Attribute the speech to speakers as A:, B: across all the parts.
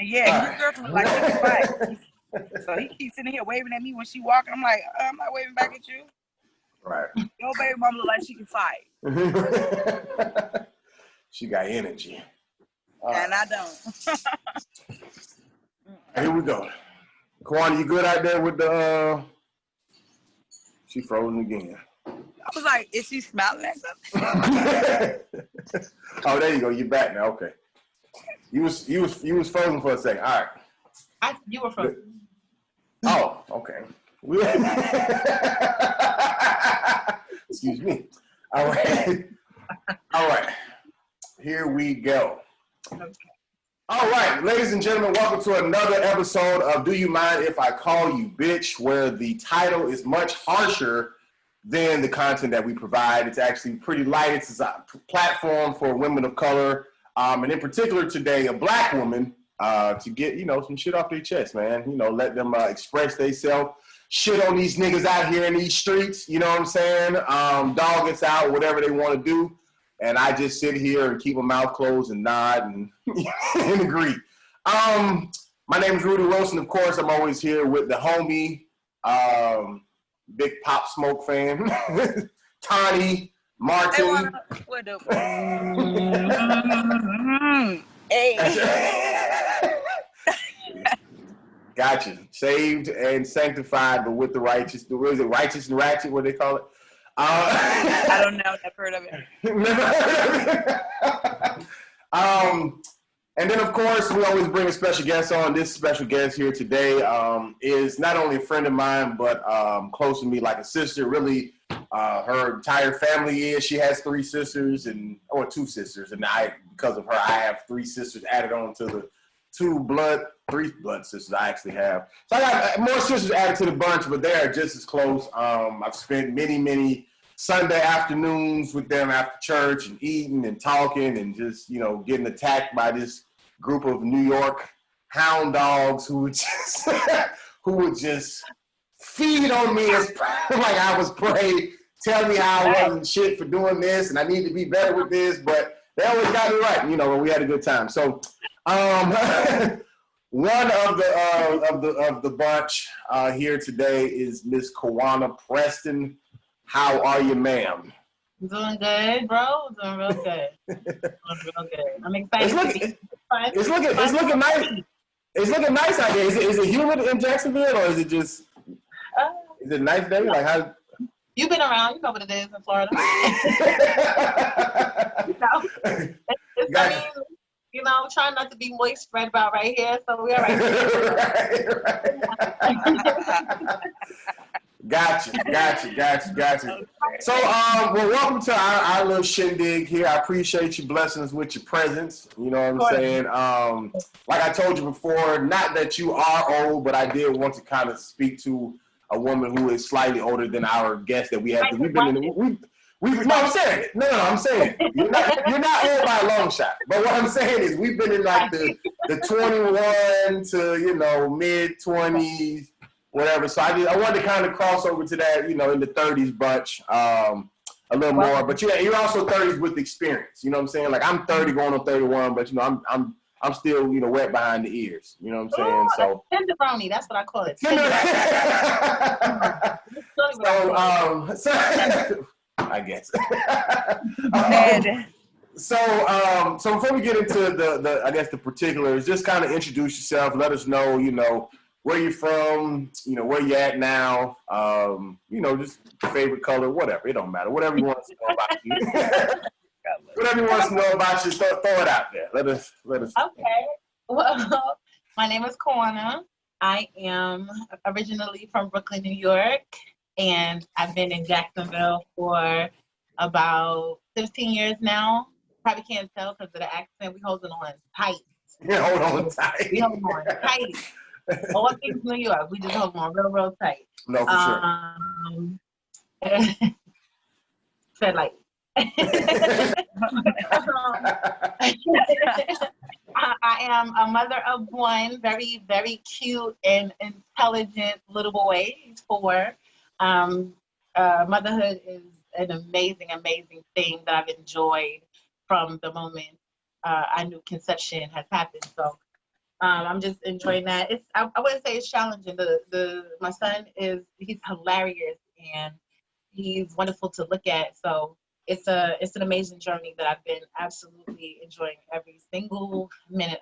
A: And yeah, his girlfriend look like she can fight. So he keeps sitting here waving at me when she walking. I'm like, I'm not waving back at you.
B: Right.
A: Your baby mama look like she can fight.
B: She got energy.
A: And I don't.
B: Here we go. Kwan, you good out there with the she frozen again.
A: I was like, is she smiling at something?
B: Oh, there you go. You're back now. Okay. You was frozen for a second. All right.
C: You were frozen.
B: Oh, okay. Excuse me. All right. All right. Here we go.
C: Okay.
B: All right, ladies and gentlemen, welcome to another episode of Do You Mind If I Call You Bitch, where the title is much harsher than the content that we provide. It's actually pretty light. It's a platform for women of color, and in particular today, a black woman, to get, some shit off their chest, man. Let them express themselves. Shit on these niggas out here in these streets, you know what I'm saying? Dog us out, whatever they want to do. And I just sit here and keep my mouth closed and nod and, and agree. My name is Rudy Wilson. Of course, I'm always here with the homie, big Pop Smoke fan, Tani, Martin.
A: Hey.
B: Gotcha. Saved and sanctified, but with the righteous. What is it? Righteous and ratchet, what they call it?
A: I don't know. Never heard of it.
B: Never heard of it. And then, of course, we always bring a special guest on. This special guest here today is not only a friend of mine, but close to me like a sister. Really, her entire family is. She has two sisters, and because of her, I have three sisters added on to the three blood sisters I actually have. So I got more sisters added to the bunch, but they are just as close. I've spent many Sunday afternoons with them after church and eating and talking and just, getting attacked by this group of New York hound dogs who would just feed on me as like I was prey, tell me how I wasn't shit for doing this and I need to be better with this, but they always got me right, when we had a good time. So one of the bunch here today is Miss Kawana Preston. How are you, ma'am?
C: Doing good, bro. Doing real good. I'm excited.
B: It's looking nice. It's looking nice out there. Is it humid in Jacksonville, or is it just? Is it nice there? Like how?
C: You've been around. You know what it is in Florida. It's trying not to be moist spread about right here, so we're right.
B: Gotcha. So, welcome to our little shindig here. I appreciate you blessing us with your presence. You know what I'm saying? Like I told you before, not that you are old, but I did want to kind of speak to a woman who is slightly older than our guest that we have. We've been in I'm saying it. No, I'm saying it. You're not old by a long shot. But what I'm saying is we've been in like the 21 to, mid-20s, whatever. So I wanted to kind of cross over to that, in the 30s bunch a little more. But you're also 30s with experience. You know what I'm saying? Like I'm 30 going on 31, but I'm still, wet behind the ears. You know what I'm saying? So
C: tenderoni, that's what I call it.
B: So I guess. So before we get into the particulars, just kind of introduce yourself. Let us know, where you're from, where you're at now, just favorite color, whatever. It don't matter. Whatever you want to know about you. Whatever you want to know about you, throw it out there. Let us.
C: Okay. Well, my name is Kawana. I am originally from Brooklyn, New York. And I've been in Jacksonville for about 15 years now. Probably can't tell because of the accent. We holding on tight.
B: Yeah, hold on tight.
C: We holding on tight. All things New York, we just hold on real tight.
B: No, for
C: sure. Said like. I am a mother of one, very, very cute and intelligent little boy. He's 4. Motherhood is an amazing thing that I've enjoyed from the moment I knew conception has happened. So I'm just enjoying that. I wouldn't say it's challenging. My son he's hilarious and he's wonderful to look at. So it's an amazing journey that I've been absolutely enjoying every single minute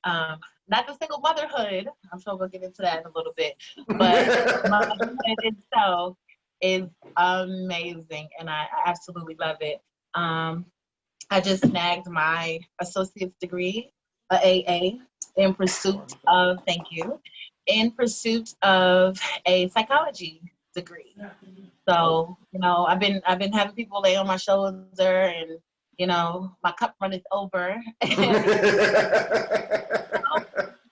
C: of. Not the single motherhood. I'm sure we'll get into that in a little bit, but motherhood itself is amazing, and I absolutely love it. I just snagged my associate's degree, a AA, in pursuit of a psychology degree. So, I've been having people lay on my shoulder and, my cup runneth over.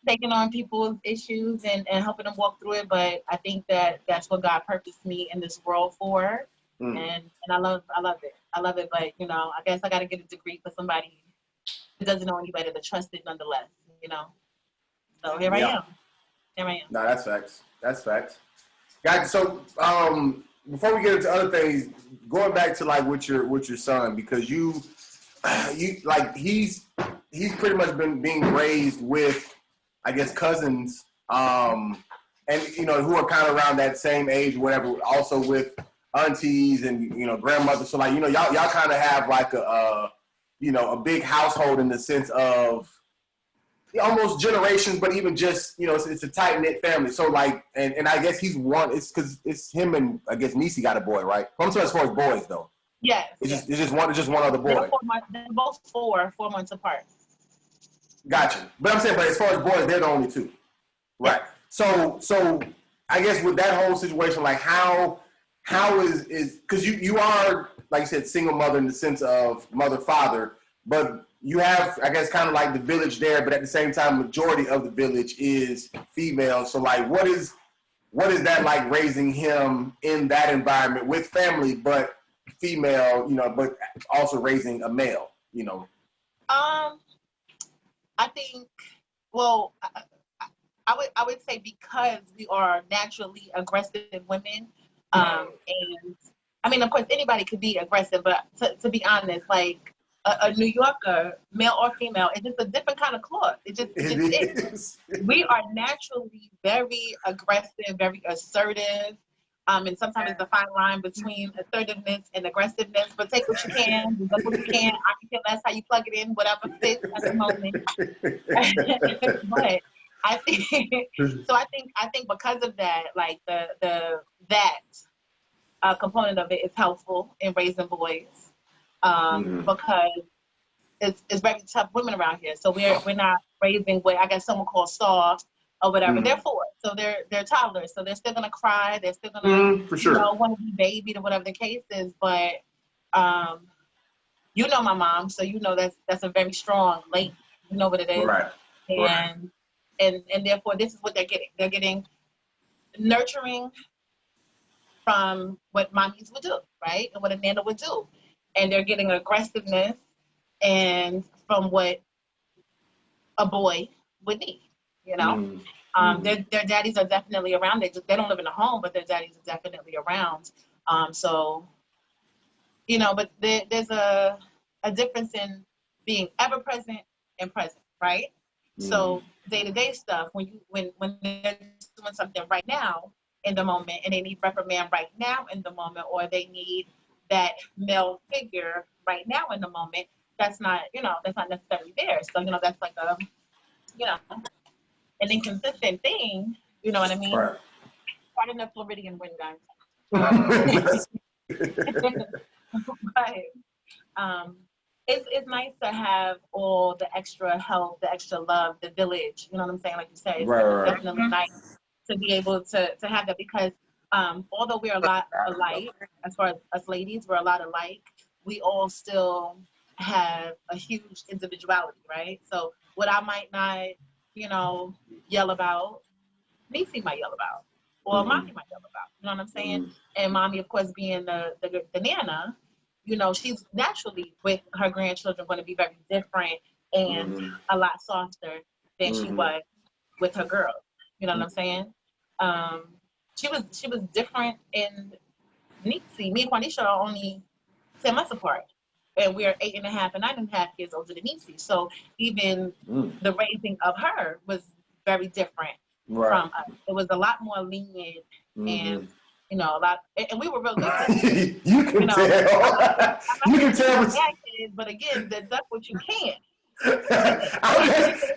C: Taking on people's issues and helping them walk through it. But I think that's what God purposed me in this world for. And I love it. I love it. But, I guess I got to get a degree for somebody who doesn't know any better to trust it nonetheless, So here I am.
B: No, that's facts. That's facts. Guys, so before we get into other things, going back to like with your son, because you like he's pretty much been being raised with, I guess, cousins, and who are kind of around that same age, whatever. Also with aunties and grandmothers. So like y'all kind of have like a big household in the sense of almost generations, but even just it's a tight knit family. So like, and I guess he's one. It's because it's him and I guess Niecy got a boy, right? I'm sorry, as far as boys though.
C: Yes.
B: It's just one other boy.
C: They're both 4 months apart.
B: Gotcha. But I'm saying, as far as boys, they're the only 2. Right.
C: Yeah.
B: So I guess with that whole situation, like how is because you are, like you said, single mother in the sense of mother, father, but you have, I guess, kind of like the village there, but at the same time, majority of the village is female. So like, what is that like raising him in that environment with family, but female, but also raising a male,
C: I think, well, I would say because we are naturally aggressive women, and I mean, of course, anybody could be aggressive, but to be honest, like a New Yorker, male or female, it's just a different kind of cloth. It just is. We are naturally very aggressive, very assertive. And sometimes it's a fine line between assertiveness and aggressiveness, but take what you can, do what you can. I can care less how you plug it in, whatever fits at the moment. But I think because of that, like that component of it is helpful in raising boys, because it's very tough women around here. So we're not raising what I guess someone calls soft or whatever. They're 4, so they're toddlers, so they're still gonna cry, they're still gonna
B: for sure.
C: Want to be babied or whatever the case is. But my mom, so that's a very strong lady. You know what it is,
B: right?
C: And therefore this is what they're getting. They're getting nurturing from what mommies would do, right, and what a nana would do, and they're getting aggressiveness and from what a boy would need. Their daddies are definitely around. They don't live in a home, but their daddies are definitely around. But there's a difference in being ever present and present, right? So day-to-day stuff, when they're doing something right now in the moment and they need reprimand right now in the moment, or they need that male figure right now in the moment, that's not necessarily there. So, that's like an inconsistent thing, you know what I mean?
B: Right.
C: Pardon the Floridian wind, guys. But it's nice to have all the extra help, the extra love, the village, you know what I'm saying? Like you said, it's definitely nice to be able to have that, because although we're a lot alike, as far as us ladies, we're a lot alike, we all still have a huge individuality, right? So what I might not, yell about, Niecy might yell about, or mommy might yell about, you know what I'm saying? And mommy, of course, being the nana, she's naturally with her grandchildren going to be very different and a lot softer than she was with her girls. You know what I'm saying? She was different in Niecy. Me and Juanisha are only 10 months apart. and we're 8.5 and 9.5 years older than Niecy. So even the raising of her was very different from us. It was a lot more lenient and, you know, a lot, and we were real good kids.
B: You can tell. You can tell.
C: Bad kids, but again, that's what you can.
B: I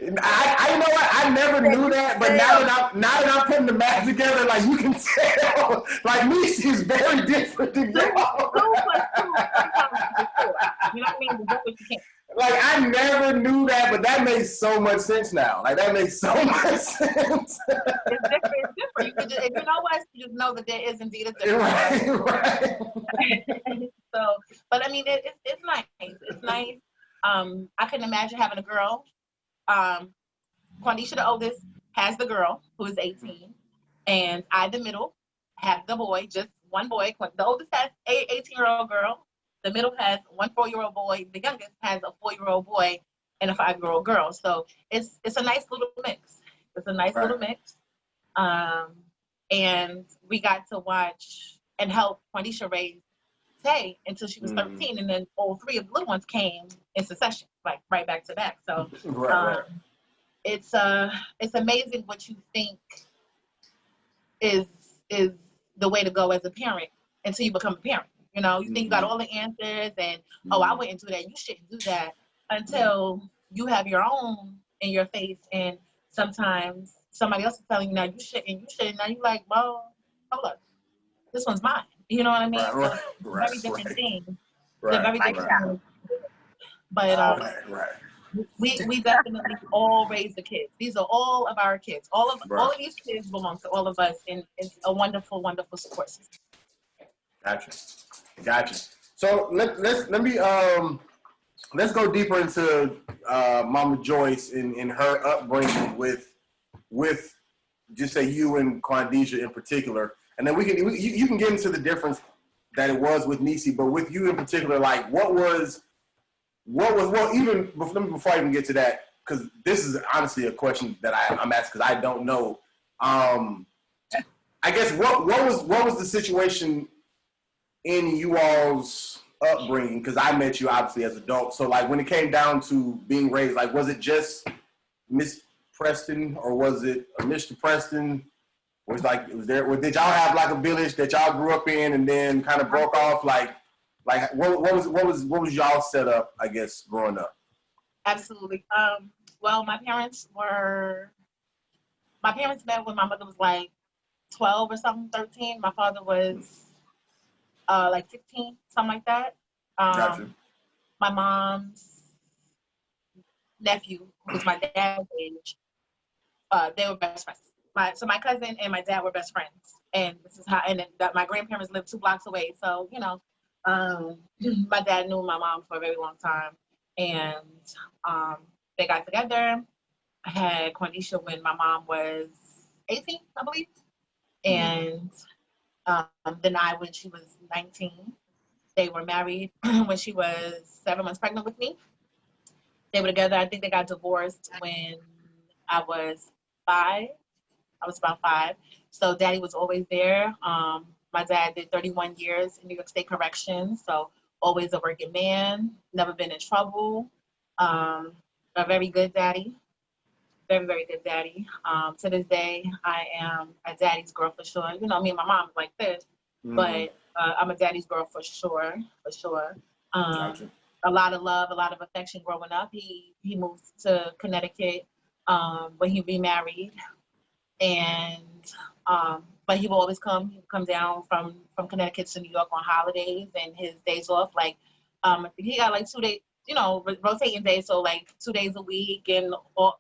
B: you know what? I never knew that, but now that I'm putting the math together, like you can tell, like Niecy is very different than y'all. 2 plus 2 sometimes 4. You know what I mean? But that's what you can. Like I never knew that, but that makes so much sense now. Like that makes so much sense.
C: It's different. It's different. You can just, if you know us, you just know that there is indeed a difference. Right. So, but I mean, it's nice. It's nice. I couldn't imagine having a girl. Quandisha, the oldest, has the girl who is 18, and I, the middle, have the boy, just one boy. The oldest has a 18-year-old girl. The middle has 1 4-year-old boy. The youngest has a 4-year-old boy and a 5-year-old girl. So it's a nice little mix. It's a nice little mix. And we got to watch and help Quandisha raise Tay until she was 13, and then all 3 of the little ones came in succession, like right back to back. So it's amazing what you think is the way to go as a parent until you become a parent. You know, you think you got all the answers and, I wouldn't do that. You shouldn't do that until you have your own in your face. And sometimes somebody else is telling you, now you shouldn't. Now you're like, well, hold up. This one's mine. You know what I mean? So very different things. They're very different. But we definitely all raise the kids. These are all of our kids. All of these kids belong to all of us, and it's a wonderful, wonderful support system.
B: Gotcha. So let me let's go deeper into Mama Joyce in her upbringing with just say you and Quandisha in particular, and then you can get into the difference that it was with Niecy, but with you in particular, like what was even before I even get to that, because this is honestly a question that I'm asking because I don't know. I guess what was the situation in you all's upbringing? Because I met you obviously as adults. So like when it came down to being raised, like was it just Miss Preston or was it Mr. Preston? Did y'all have like a village that y'all grew up in and then kind of broke off? Like what was y'all set up, I guess, growing up?
C: Absolutely. Well, my parents met when my mother was like 12 or something, 13. My father was like 16, something like that.
B: Gotcha.
C: My mom's nephew, who was my dad's age, they were best friends. So my cousin and my dad were best friends, and this is how. And then my grandparents lived 2 blocks away, so you know, my dad knew my mom for a very long time, and they got together. I had Quandisha when my mom was 18, I believe, and then when she was 19. They were married when she was 7 months pregnant with me. They were together. I think they got divorced when I was 5. I was about 5. So Daddy was always there. My dad did 31 years in New York State Corrections. So always a working man, never been in trouble. A very good daddy. Very, very good daddy. To this day, I am a daddy's girl for sure. You know, me and my mom is like this, but I'm a daddy's girl for sure, Gotcha. A lot of love, a lot of affection growing up. He moved to Connecticut when he remarried, and but he will always come down from Connecticut to New York on holidays and his days off. Like he got like 2 days, you know, rotating days, so like 2 days a week and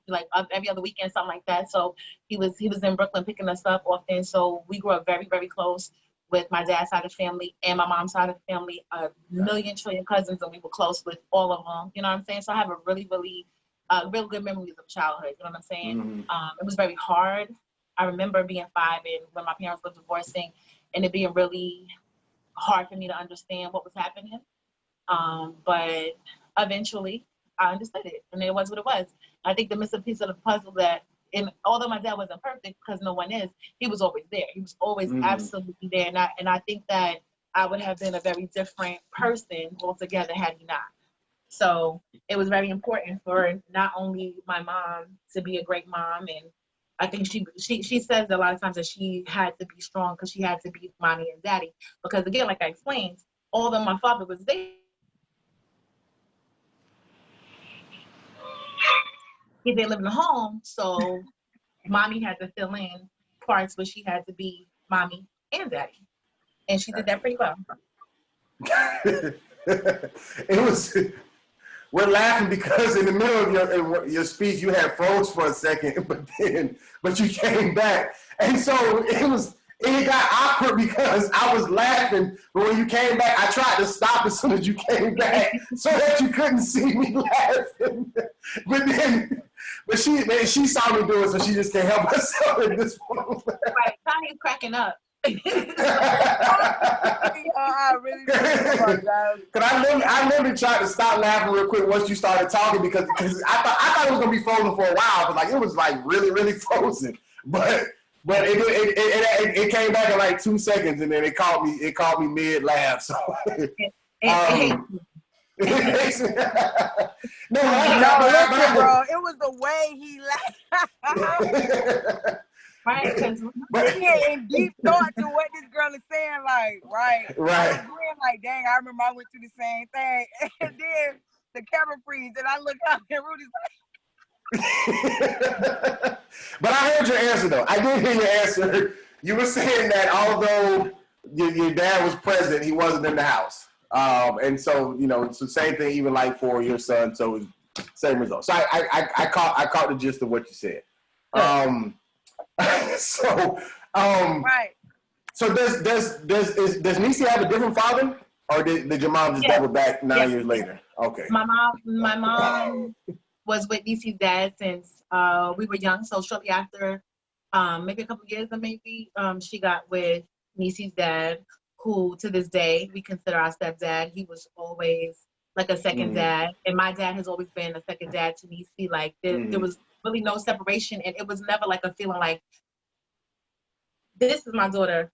C: like every other weekend, something like that. So he was in Brooklyn picking us up often. So we grew up very, very close with my dad's side of the family and my mom's side of the family, a million trillion cousins, and we were close with all of them. You know what I'm saying? So I have a really, really real good memories of childhood. You know what I'm saying? It was very hard. I remember being 5 and when my parents were divorcing, and it being really hard for me to understand what was happening. But eventually I understood it, and it was what it was. I think the missing piece of the puzzle that, although my dad wasn't perfect, because no one is, he was always there. He was always absolutely there. And I think that I would have been a very different person altogether had he not. So it was very important for not only my mom to be a great mom, and I think she says a lot of times that she had to be strong because she had to be mommy and daddy. Because again, like I explained, although my father was there, he didn't live in the home, so mommy had to fill in parts where she had to be mommy and daddy, and she did that pretty well.
B: It was. We're laughing because in the middle of your speech you had froze for a second, but you came back, and so it got awkward because I was laughing, but when you came back, I tried to stop as soon as you came back so that you couldn't see me laughing. But she saw me do it, so she just can't help herself at this point.
C: Right, Connie's cracking up.
A: I really
B: Cause I literally tried to stop laughing real quick once you started talking because I thought it was gonna be frozen for a while, but like it was like really frozen. But it came back in like 2 seconds, and then it caught me mid laugh. So.
A: No, listen, bro. It was the way he laughed.
C: Right, because
A: in deep thought to what this girl is saying, like, right.
B: Right.
A: And then, like, dang, I remember I went through the same thing. And then the camera freeze, and I look up, and Rudy's like.
B: But I heard your answer, though. I did hear your answer. You were saying that although your dad was present, he wasn't in the house. And so, you know, it's the same thing even like for your son. So it was same result. So I caught the gist of what you said. Right. So does Nisi have a different father, or did your mom just double back 9 years later? Okay.
C: My mom was with Nisi's dad since we were young. So shortly after, maybe a couple years, or maybe she got with Nisi's dad, who to this day we consider our stepdad. He was always like a second dad, and my dad has always been a second dad to Nisi. Like there was really no separation, and it was never like a feeling like this is my daughter,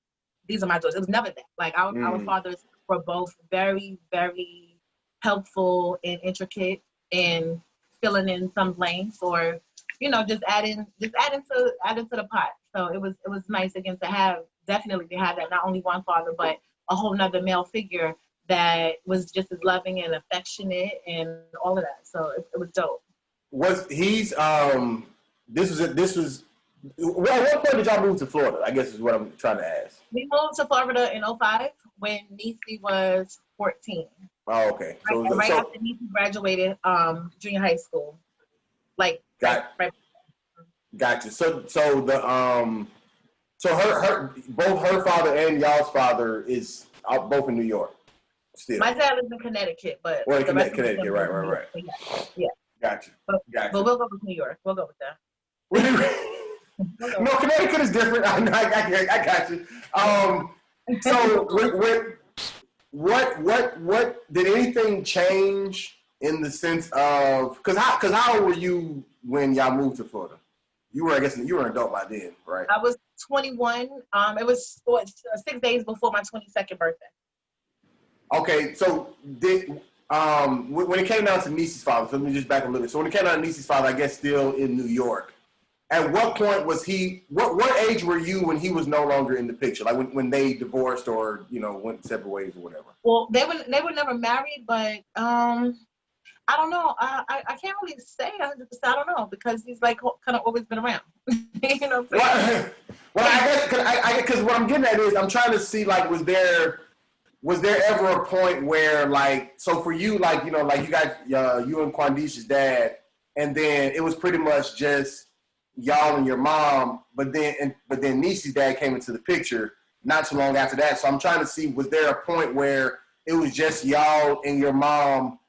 C: these are my daughters. It was never that. Like our fathers were both very, very helpful and intricate in filling in some blanks, or just adding to the pot. So it was nice again to have that, not only one father but a whole nother male figure that was just as loving and affectionate and all of that. So it was dope.
B: Well, at what point did y'all move to Florida? I guess is what I'm trying to ask.
C: We moved to Florida in 2005 when Nisi was 14.
B: Oh, okay. So,
C: right after Nisi graduated junior high school.
B: Gotcha. So both her father and y'all's father is both in New York. Still.
C: My dad lives in Connecticut, but
B: Connecticut, right.
C: Yeah.
B: Gotcha.
C: But we'll go with New York. We'll go with that.
B: No, Connecticut is different. I got you. So what did anything change in the sense of because how old were you when y'all moved to Florida? You were an adult by then, right?
C: I was 21. It was 6 days before my 22nd birthday.
B: Okay, so when it came down to Nisi's father, so let me just back a little bit. So when it came down to Nisi's father, I guess still in New York. At what point was he? What age were you when he was no longer in the picture? Like when they divorced or went separate ways or whatever.
C: Well, they were never married, but I don't know. I can't really say 100%. I don't know because he's like kind of always been around.
B: Well, I guess because what I'm getting at is I'm trying to see like was there ever a point where like so for you like you got you and Quandisha's dad and then it was pretty much just y'all and your mom, but then Nisi's dad came into the picture not too long after that. So I'm trying to see, was there a point where it was just y'all and your mom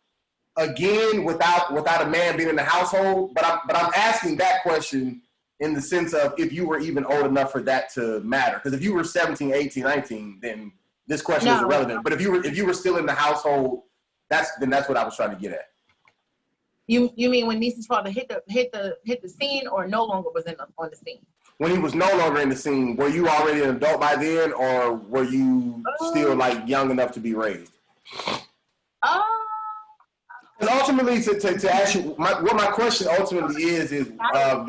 B: again without a man being in the household? But I'm asking that question in the sense of if you were even old enough for that to matter. Because if you were 17, 18, 19, then this question is irrelevant. But if you were still in the household, that's what I was trying to get at.
C: You mean when Nisi's father hit the scene or no longer was on the scene?
B: when he was no longer in the scene, were you already an adult by then, or were you still like young enough to be raised? Because ultimately, to ask you, what my question ultimately is what I'm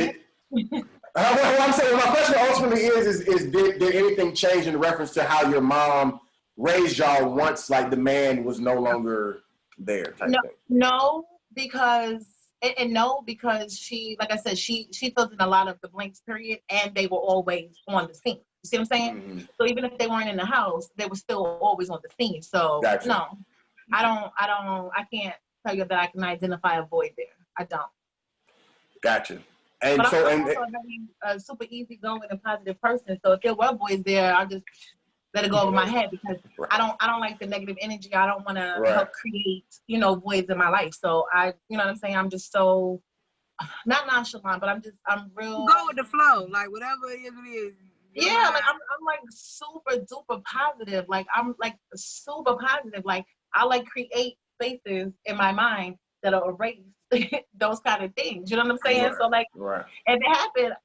B: saying, my question ultimately is did anything change in reference to how your mom raised y'all once like the man was no longer there?
C: No, because because she, like I said, she filled in a lot of the blanks period, and they were always on the scene. You see what I'm saying? Mm-hmm. So even if they weren't in the house, they were still always on the scene. So gotcha. No, I can't tell you that I can identify a void there. I don't.
B: Gotcha. And
C: but
B: so,
C: I'm also a very super easygoing and positive person. So if there were boys there, I'll just let it go over my head, because right. I don't like the negative energy. I don't want to help create, voids in my life. So you know what I'm saying? I'm just so not nonchalant, but I'm real.
A: Go with the flow, like whatever it is.
C: Yeah, like I'm like super duper positive. Like I'm like super positive. Like I like create spaces in my mind that'll erase those kind of things. You know what I'm saying? Right. So like, if it happened,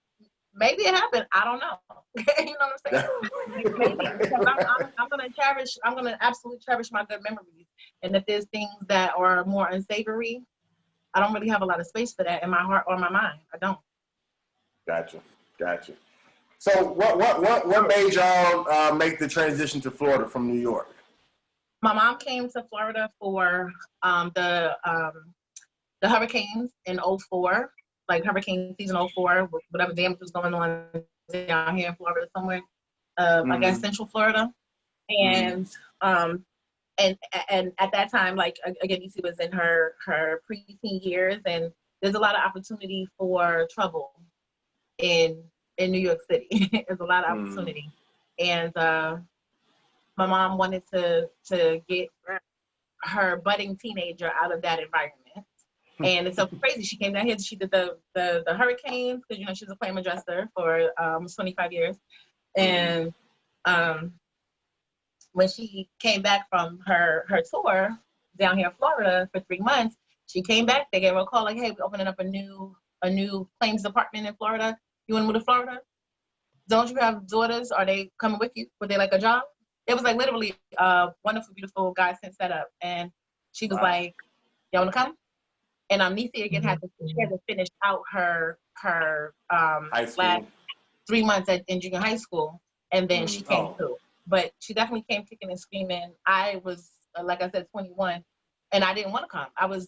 C: maybe it happened. I don't know. You know what I'm saying? Maybe, because I'm gonna absolutely cherish my good memories. And if there's things that are more unsavory, I don't really have a lot of space for that in my heart or my mind. I don't.
B: Gotcha. So what made y'all make the transition to Florida from New York?
C: My mom came to Florida for the hurricanes in 2004, like hurricane season 2004, whatever damage was going on down here in Florida somewhere, I guess Central Florida. And and at that time, like again, Issy was in her preteen years, and there's a lot of opportunity for trouble in New York City. There's a lot of opportunity. And my mom wanted to get her budding teenager out of that environment. And it's so crazy. She came down here. She did the hurricanes, because she's a claim adjuster for 25 years. And when she came back from her tour down here in Florida for 3 months, she came back. They gave her a call like, "Hey, we're opening up a new claims department in Florida. You want to move to Florida? Don't you have daughters? Are they coming with you? Would they like a job?" It was like literally a wonderful, beautiful guy since set up, and she was like, "Y'all want to come?" And Nisi again had to finish out her last 3 months in junior high school, and then she came through. But she definitely came kicking and screaming. I was, like I said, 21, and I didn't want to come. I was,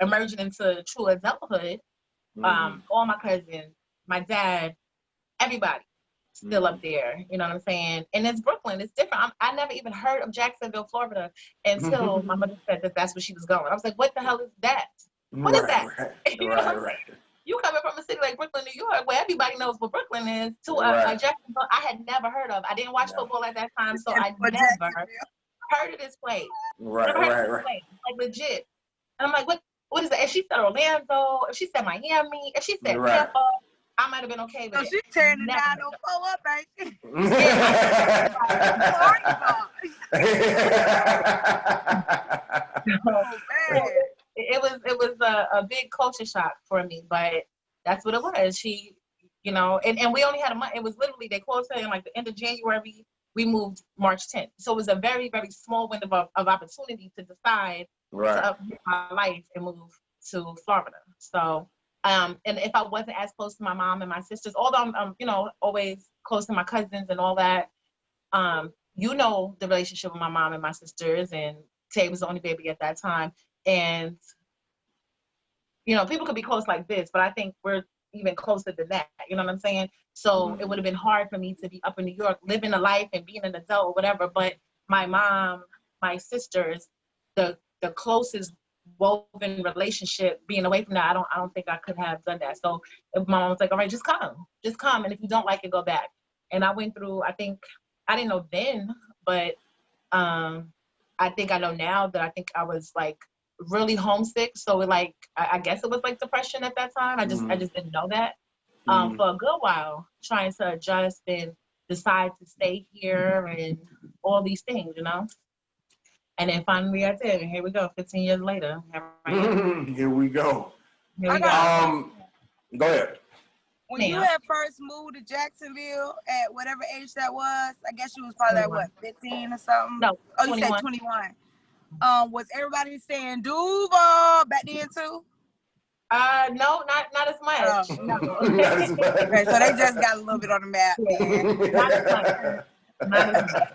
C: emerging into true adulthood. All my cousins, my dad, everybody still up there. You know what I'm saying? And it's Brooklyn. It's different. I never even heard of Jacksonville, Florida, until my mother said that that's where she was going. I was like, what the hell is that? What is that? Right. You coming from a city like Brooklyn, New York, where everybody knows what Brooklyn is, to Jacksonville, I had never heard of. I didn't watch football at that time, so I never heard of this place. Right. Like legit. And I'm like, what is that? If she said Orlando, if she said Miami, if she said Tampa, I might have been okay with it.
A: She's tearing it down on pull up, ain't she?
C: It was a big culture shock for me, but that's what it was. She, and we only had a month. It was literally, they closed her in like the end of January. We moved March 10th. So it was a very, very small window of opportunity to decide to upgrade my life and move to Florida. So, and if I wasn't as close to my mom and my sisters, although I'm always close to my cousins and all that, the relationship with my mom and my sisters, and Tay was the only baby at that time. And, people could be close like this, but I think we're even closer than that. You know what I'm saying? So it would have been hard for me to be up in New York, living a life and being an adult or whatever. But my mom, my sisters, the closest woven relationship, being away from that, I don't think I could have done that. So my mom was like, all right, just come. And if you don't like it, go back. And I went through, I think, I didn't know then, but I think I know now that I think I was like really homesick. So I guess it was like depression at that time. I just didn't know that. For a good while, trying to adjust and decide to stay here and all these things, And then finally I did, and here we go, 15 years later.
B: Here we go. Go ahead.
A: When you had first moved to Jacksonville at whatever age that was, I guess you was probably like, what, 15 or something?
C: No,
A: oh, you
C: 21.
A: said 21. Was everybody saying Duval back then too?
C: No, not as much. No.
B: Not as much.
A: Okay, so they just got a little bit on the map.
C: Yeah, not as much. Not as much.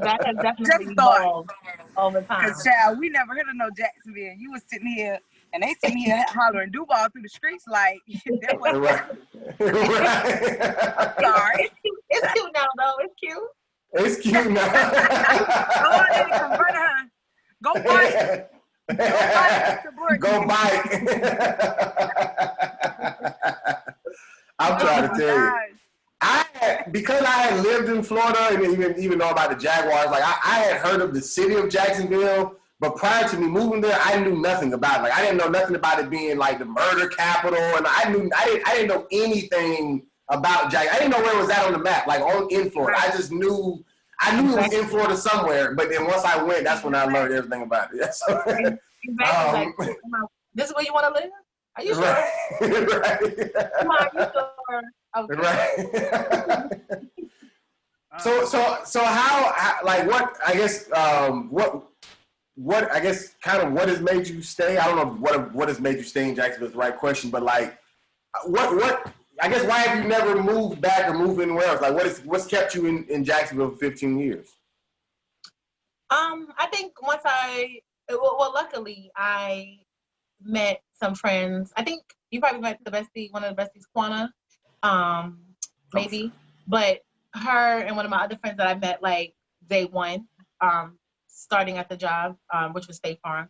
C: That has definitely evolved over time.
A: Because, child, we never heard of no Jacksonville. You was sitting here, and they sitting here hollering Duval through the streets like, that was
B: Right.
A: I'm sorry.
C: It's cute now, though. It's cute.
B: It's cute now.
A: Go on there and convert her. Go bike.
B: Go bike. I'm trying to tell you. Because I had lived in Florida and even know about the Jaguars, like I had heard of the city of Jacksonville, but prior to me moving there, I knew nothing about it. Like I didn't know nothing about it being like the murder capital, and I didn't know anything about Jack. I didn't know where it was at on the map, like in Florida. I just knew it was in Florida somewhere. But then once I went, that's when I learned everything about it. So,
C: exactly. This is where you want to live? Are you sure?
B: Right.
C: Come on, you sure? Okay.
B: Right. So how like what I guess what I guess kind of what has made you stay? I don't know what has made you stay in Jacksonville is the right question, but like what I guess why have you never moved back or moved anywhere else? Like what's kept you in Jacksonville for 15 years?
C: I think once luckily I met some friends. I think you probably met one of the besties, Quana, maybe. But her and one of my other friends that I met like day one, starting at the job, which was State Farm.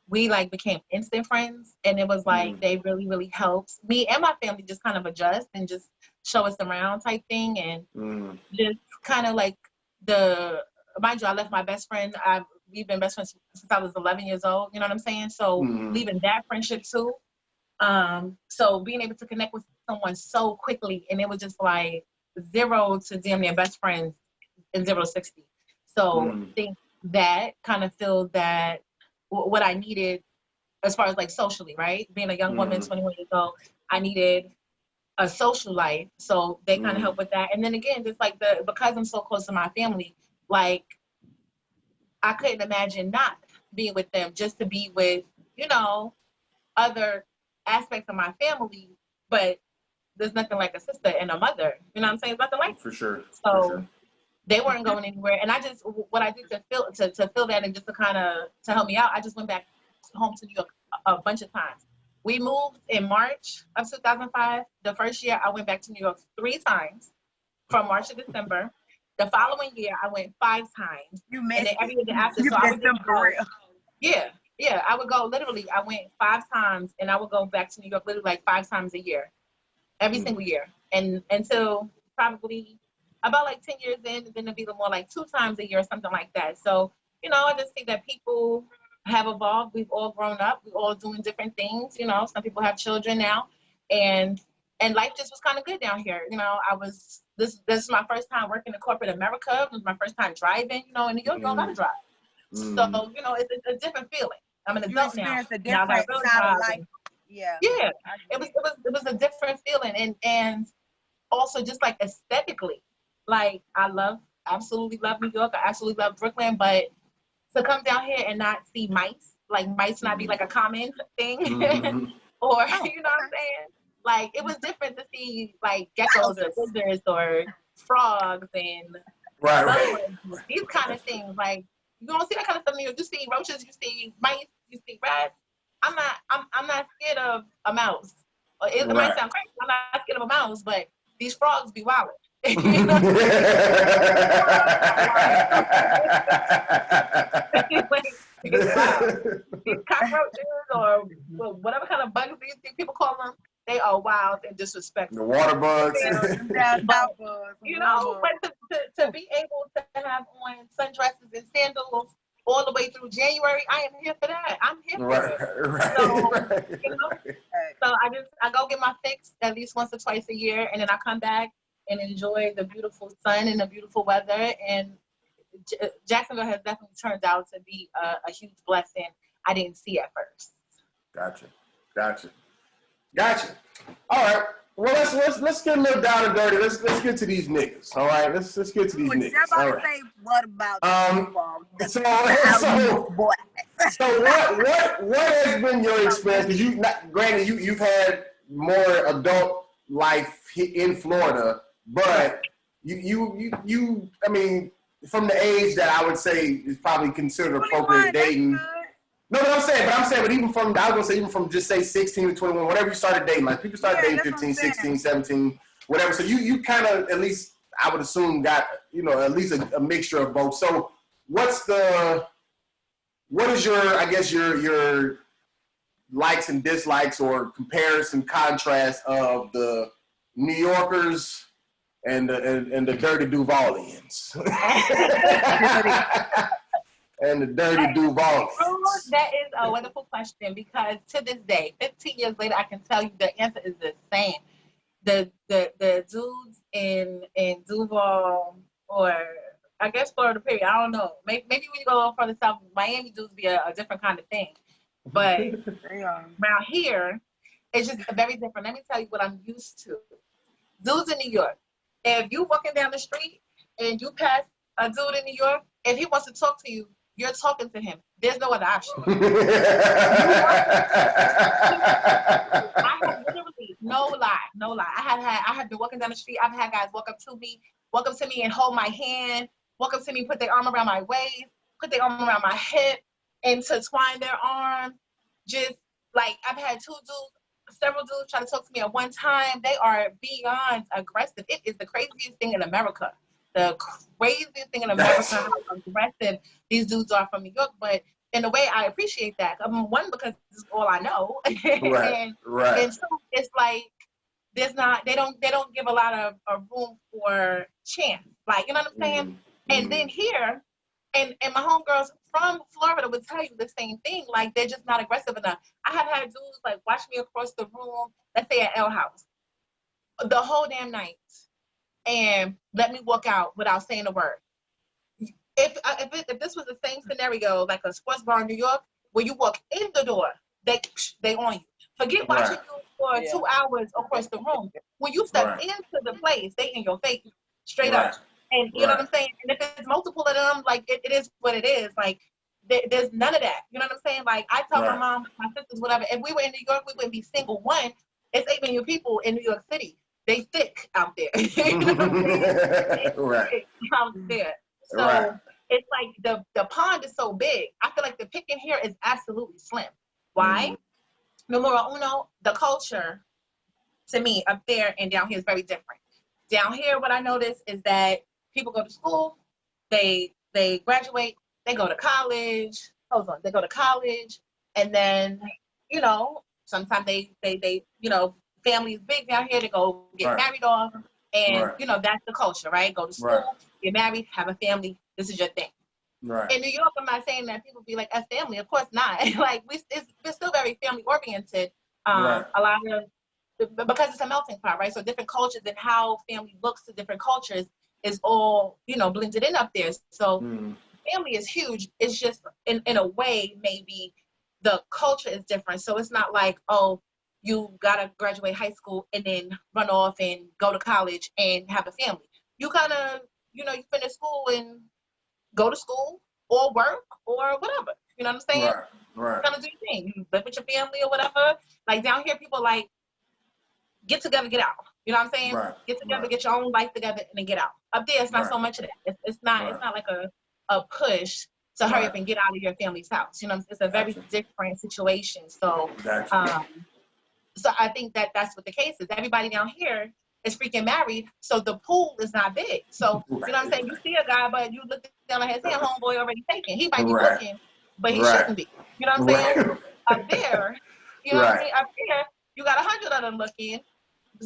C: We like became instant friends, and it was like they really, really helped me and my family just kind of adjust and just show us around type thing, and just kind of like mind you, I left my best friend. We've been best friends since I was 11 years old. You know what I'm saying? So leaving that friendship too. So being able to connect with someone so quickly, and it was just like 0 to damn near best friends in 0 to 60. So I think that kind of filled that what I needed as far as like socially, right? Being a young woman, 21 years old, I needed a social life. So they kind of helped with that. And then again, just like because I'm so close to my family, like I couldn't imagine not being with them, just to be with, other aspects of my family, but there's nothing like a sister and a mother. You know what I'm saying? It's nothing like
B: For sure.
C: So they weren't going anywhere. And I just, what I did to feel that and just to help me out, I just went back home to New York a bunch of times. We moved in March of 2005. The first year I went back to New York 3 times from March to December. The following year I went 5 times.
A: You missed
C: and then every year after,
A: you
C: so I would
A: them for real.
C: Yeah, I would go literally. I went 5 times, and I would go back to New York literally like 5 times a year, every single year, and until probably about like 10 years in, then it'd be more like 2 times a year or something like that. So I just think that people have evolved. We've all grown up. We're all doing different things. Some people have children now, and life just was kind of good down here. This is my first time working in corporate America. It was my first time driving. In New York, you don't gotta drive. So, it's a different feeling. I'm an adult now.
A: A different side of life. Yeah.
C: Yeah. It was a different feeling. And also just like aesthetically, like I absolutely love New York. I absolutely love Brooklyn, but to come down here and not see mice not be like a common thing or, you know what I'm saying? Like it was different to see like geckos or lizards or frogs and these kind of things. Like you don't see that kind of stuff in New York. You see roaches, you see mice, you see rats. I'm not scared of a mouse. It might sound crazy. I'm not scared of a mouse, but these frogs be wild. Cockroaches or whatever kind of bugs these people call them, they are wild and disrespectful.
B: The water bugs.
C: But to be able to have on sundresses and sandals all the way through January, I am here for that. I'm here for it. So I go get my fix at least once or twice a year, and then I come back and enjoy the beautiful sun and the beautiful weather. And Jacksonville has definitely turned out to be a huge blessing I didn't see at first.
B: Gotcha. All right. Well, let's get a little down and dirty. Let's get to these niggas. All right. Let's get to these
A: I was
B: niggas.
A: just about
B: All
A: to
B: right.
A: say, what about
B: So
A: boy?
B: So what has been your experience? Because granted you've had more adult life in Florida, but you I mean, from the age that I would say is probably considered appropriate dating. No, but I'm saying, but even from, I was gonna say, even from just say 16 to 21, whatever you started dating, like people started dating 15, 16, 17, whatever. So you kind of, at least I would assume, got, at least a mixture of both. So what is your, I guess, your likes and dislikes or comparison contrast of the New Yorkers and the dirty Duvalians? And the dirty Duvalians.
C: That is a wonderful question, because to this day, 15 years later, I can tell you the answer is the same. The dudes in Duval, or I guess Florida period, I don't know. Maybe when you go a little further south, Miami dudes be a different kind of thing. But around here, it's just very different. Let me tell you what I'm used to. Dudes in New York, if you walking down the street and you pass a dude in New York, if he wants to talk to you, you're talking to him. There's no other option. I have literally, no lie. I have been walking down the street. I've had guys walk up to me and hold my hand, walk up to me, put their arm around my waist, put their arm around my hip, intertwine their arms. Just like, I've had several dudes try to talk to me at one time. They are beyond aggressive. It is the craziest thing in America. The craziest thing in America, how aggressive these dudes are from New York. But in a way, I appreciate that. One, because this is all I know.
B: Right.
C: And two, it's like, they don't give a lot of room for chance. Like, you know what I'm saying?
B: Mm-hmm.
C: And then here, and my homegirls from Florida would tell you the same thing. Like, they're just not aggressive enough. I have had dudes like watch me across the room, let's say at L House, the whole damn night, and let me walk out without saying a word. If this was the same scenario, like a sports bar in New York, where you walk in the door, they on you. Forget watching you for 2 hours across the room. When you step into the place, they in your face, straight up. And you know what I'm saying? And if it's multiple of them, like, it is what it is. Like, there's none of that. You know what I'm saying? Like, I tell my mom, my sisters, whatever, if we were in New York, we wouldn't be single. One, it's 8 million people in New York City. They thick out there. You know what I'm saying? Thick out there. So it's like the pond is so big. I feel like the picking here is absolutely slim. Why? Numero uno, the culture, to me, up there and down here is very different. Down here, what I notice is that people go to school, they graduate, they go to college. They go to college, and then, sometimes they family is big down here. They go get married off, and that's the culture, right? Go to school, get married, have a family. This is your thing.
B: Right.
C: In New York, I'm not saying that people be like, as family. Of course not. Like, we're still very family oriented. A lot of, because it's a melting pot, right? So different cultures and how family looks to different cultures is all, blended in up there. So family is huge. It's just in a way, maybe the culture is different. So it's not like, oh, you gotta graduate high school and then run off and go to college and have a family. You kind of, you finish school and go to school or work or whatever. You know what I'm saying?
B: Right.
C: Kind of do your thing. You live with your family or whatever. Like, down here, people like, get together, get out. You know what I'm saying? Get together, get your own life together, and then get out. Up there, it's not so much of that. It's not like a push to hurry up and get out of your family's house. You know, it's a very different situation. So, so I think that's what the case is. Everybody down here is freaking married, so the pool is not big. So, you know what I'm saying? You see a guy, but you look down at his hand, homeboy already taken. He might be looking, but he shouldn't be. You know what I'm saying? Up there, you know what I'm saying? Up there, you got 100 of them looking.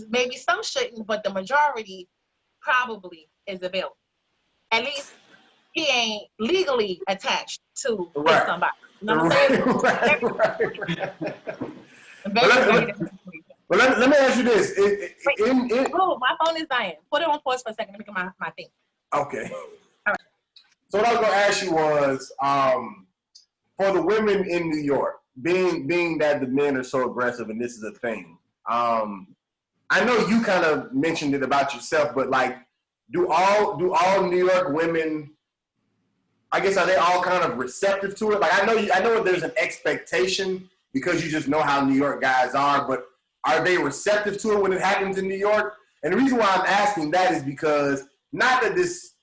C: Maybe some shouldn't, but the majority probably is available. At least he ain't legally attached to somebody. You know what I'm saying?
B: Well, let me ask you this.
C: Oh, my phone is dying. Put it on pause for a second. Let me get my thing.
B: Okay.
C: All right.
B: So what I was going to ask you was, for the women in New York, being that the men are so aggressive and this is a thing, I know you kind of mentioned it about yourself, but like, do all New York women, I guess, are they all kind of receptive to it? Like, I know there's an expectation because you just know how New York guys are, but are they receptive to it when it happens in New York? And the reason why I'm asking that is because, not that this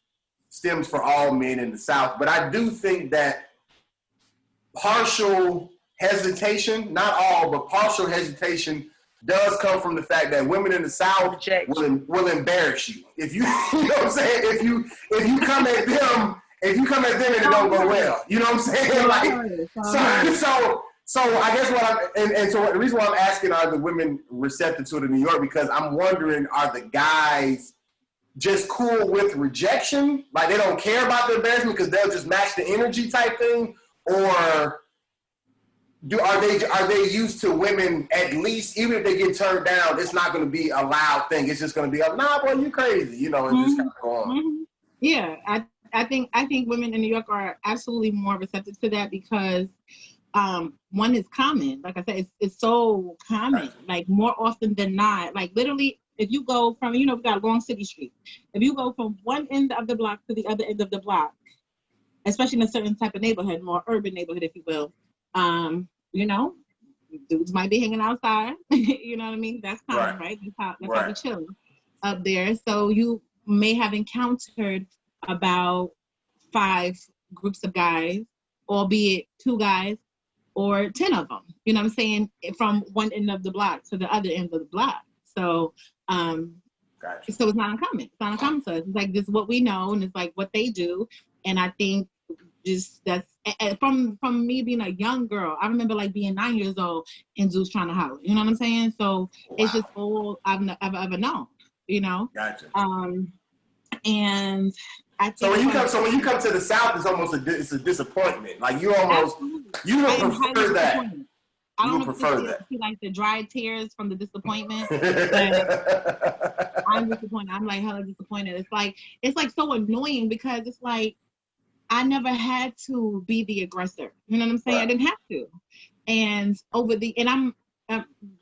B: stems for all men in the South, but I do think that partial hesitation, not all, but partial hesitation does come from the fact that women in the South will embarrass you. If you, you know what I'm saying? If you come at them, and it don't go well. You know what I'm saying? Like, so I guess so the reason why I'm asking, are the women receptive to it in New York? Because I'm wondering, are the guys just cool with rejection? Like, they don't care about the embarrassment because they'll just match the energy type thing? Or are they used to women, at least, even if they get turned down, it's not going to be a loud thing. It's just going to be a, nah, boy, you crazy, you know, and just kind of go on.
D: Yeah, I think women in New York are absolutely more receptive to that because one is common. Like I said, it's so common. Like, more often than not, like, literally, if you go from, we got long city streets. If you go from one end of the block to the other end of the block, especially in a certain type of neighborhood, more urban neighborhood, if you will, dudes might be hanging outside. You know what I mean? That's common, right? That's how we chill up there. So you may have encountered about 5 groups of guys, albeit 2 guys or 10 of them. You know what I'm saying? From one end of the block to the other end of the block. So, so it's not uncommon. It's not uncommon to us. It's like, this is what we know, and it's like what they do. And I think just that's from me being a young girl. I remember like being 9 years old and dudes trying to holler. You know what I'm saying? So it's just all I've ever known. You know.
B: Gotcha.
D: And I think
B: when you come to the South, it's almost a disappointment. Like, you almost you would prefer that.
D: I don't prefer that. Like the dry tears from the disappointment. But I'm disappointed. I'm like hella disappointed. It's like so annoying because it's like I never had to be the aggressor. You know what I'm saying? I didn't have to. And I'm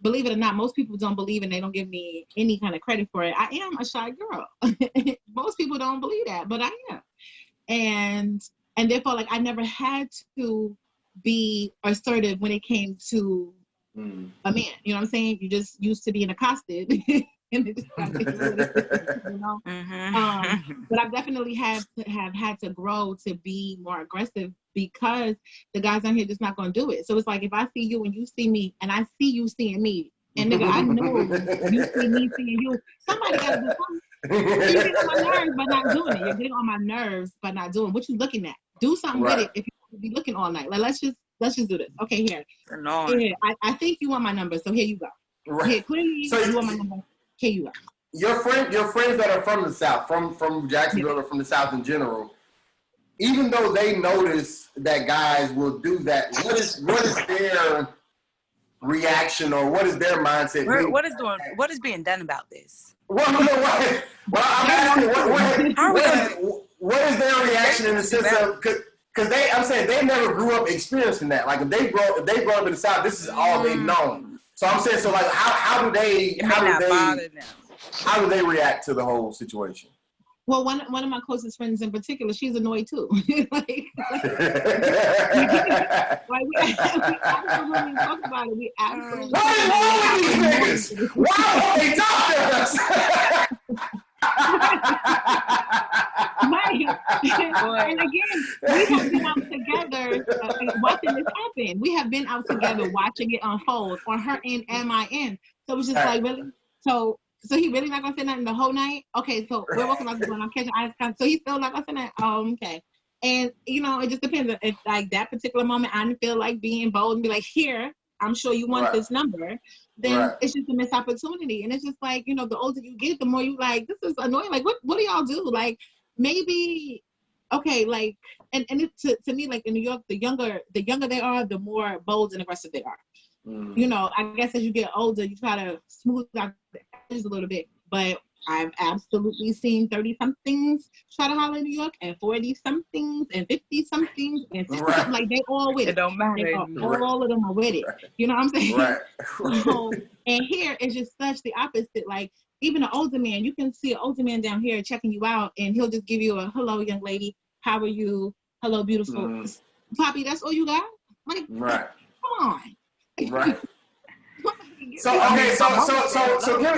D: believe it or not, most people don't believe, and they don't give me any kind of credit for it. I am a shy girl. Most people don't believe that, but I am. And therefore, like, I never had to be assertive when it came to a man. You know what I'm saying? You just used to being accosted. And it just kind of you know? But I've definitely have had to grow to be more aggressive because the guys on here just not going to do it. So it's like, if I see you and you see me and I see you seeing me, and nigga, I know you see me seeing you, somebody got to do something. So you get on my nerves by not doing it. You're getting on my nerves by not doing what you looking at. Do something with it if you want to be looking all night. Like, let's just do this. Okay, here. Here, I think you want my number, so here you go. Here, please, so you want my number. Here you go.
B: Your friends that are from the South, from Jacksonville or from the South in general, even though they notice that guys will do that, what is their reaction, or what is their mindset?
A: What is being done about this?
B: Well, I'm asking, what is their reaction in the sense of, because I'm saying they never grew up experiencing that. Like, if they grow up in the South, this is all they've known. So I'm saying, so like, how do they react to the whole situation?
D: Well, one of my closest friends in particular, she's annoyed too. like we absolutely talk about it. We absolutely.
B: What is wrong with these niggas? Why won't they talk to us?
D: And again, we have been out together watching this happen. We have been out together watching it unfold on her end and my end. So it's just like, really? So he really not gonna say nothing the whole night? Okay, so we're walking out the door and I'm catching eyes. So he's still not gonna say nothing? Oh, okay. And, it just depends. If, like, that particular moment, I didn't feel like being bold and be like, here, I'm sure you want this number, then it's just a missed opportunity. And it's just like, the older you get, the more you like, this is annoying. Like, what do y'all do? Like, maybe, okay, like, and it's to me, like, in New York, the younger they are, the more bold and aggressive they are. I guess as you get older, you try to smooth out the edges a little bit. But I've absolutely seen 30-somethings try to holler in New York, and 40-somethings, and 50-somethings, and 60-somethings. Like, they all with it.
A: It don't matter.
D: All of them are with it. You know what I'm saying?
B: Right.
D: So, and here it's just such the opposite. Like, even an older man, you can see an older man down here checking you out, and he'll just give you a hello, young lady. How are you? Hello, beautiful. Poppy, that's all you got? Like,
B: Right.
D: Come on.
B: Right. So okay,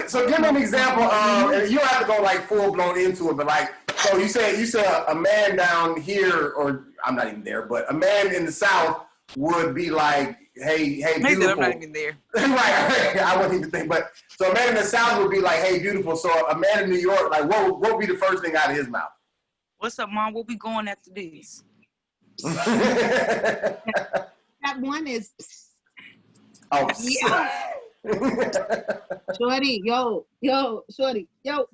B: so give me an example of, and you don't have to go like full blown into it, but like, so you said a man down here, or I'm not even there, but a man in the South would be like, hey, beautiful.
A: I'm not even there.
B: Right, I wouldn't even think, but so a man in the South would be like, hey, beautiful. So a man in New York, like, what would be the first thing out of his mouth?
A: What's up, Mom? We'll be going after this.
D: That one is.
B: Oh,
D: yeah. Shorty, yo, shorty, yo.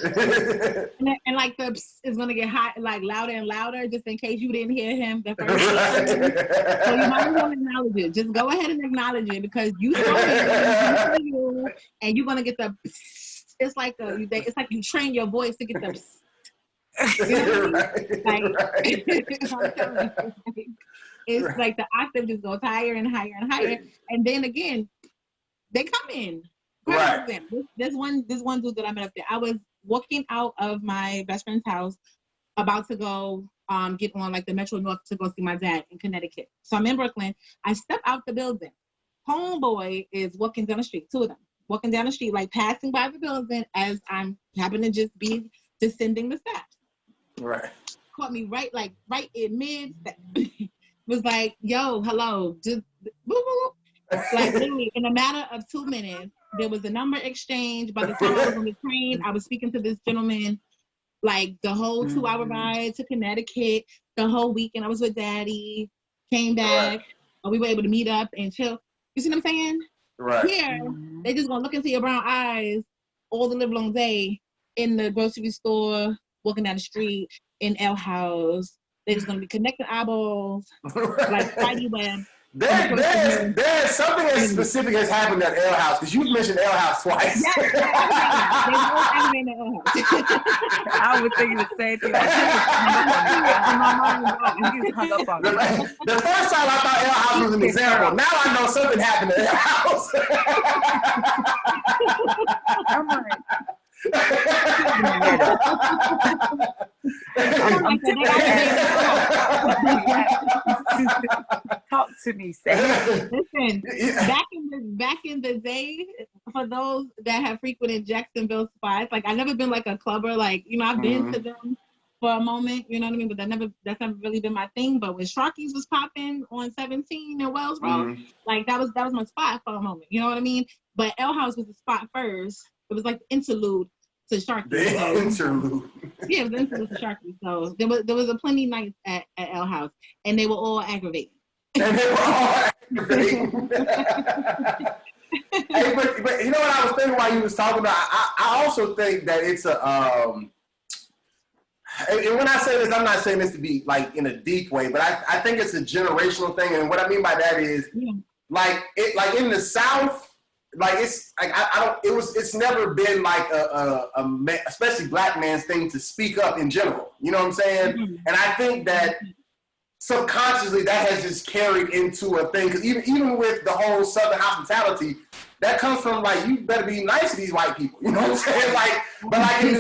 D: and like the is gonna get hot, like louder and louder, just in case you didn't hear him the first time. So you might as well acknowledge it. Just go ahead and acknowledge it, because you saw it, and you're gonna get the. It's like you train your voice to get the. It's like the octave just goes higher and higher and higher, and then again, they come in.
B: Right.
D: This one dude that I met up there. I was walking out of my best friend's house, about to go get on like the Metro North to go see my dad in Connecticut. So I'm in Brooklyn. I step out the building. Homeboy is walking down the street. Two of them walking down the street, like passing by the building as I'm happen to just be descending the steps.
B: Right.
D: Caught me right in mid. Was like, yo, hello, just woo, woo. Like literally in a matter of 2 minutes, there was a number exchange. By the time I was on the train, I was speaking to this gentleman, like the whole 2-hour ride to Connecticut, the whole weekend I was with Daddy, came back, and we were able to meet up and chill. You see what I'm saying?
B: Right.
D: Here, they just gonna look into your brown eyes all the live long day in the grocery store, walking down the street, in L House. They're just gonna be connecting eyeballs, like Spidey web.
B: There's something as specific has happened at L House, because you've mentioned L House twice.
D: Yes,
A: I was thinking the same thing. Hung up on me.
B: The first time I thought L House was an example. Now I know something happened at L House.
A: I'm like, talk to me, say.
D: Listen, back in the day, for those that have frequented Jacksonville spots, like I've never been like a clubber, like, you know, I've been to them for a moment, you know what I mean? But that's never really been my thing. But when Sharky's was popping on 17 and Wells Road, like that was my spot for a moment, you know what I mean? But L House was the spot first. It was like the interlude to Sharky.
B: The interlude.
D: Yeah, it was the interlude to Sharky. So there was a plenty nights at L House, and they were all aggravating.
B: And they were all aggravating. Hey, but you know what I was thinking while you was talking about? I also think that it's a and when I say this, I'm not saying this to be like in a deep way, but I think it's a generational thing. And what I mean by that is like in the South, like it's like it's never been like a especially black man's thing to speak up in general. You know what I'm saying? And I think that subconsciously that has just carried into a thing, because even with the whole Southern hospitality, that comes from like, you better be nice to these white people. You know what I'm saying? Like, but like in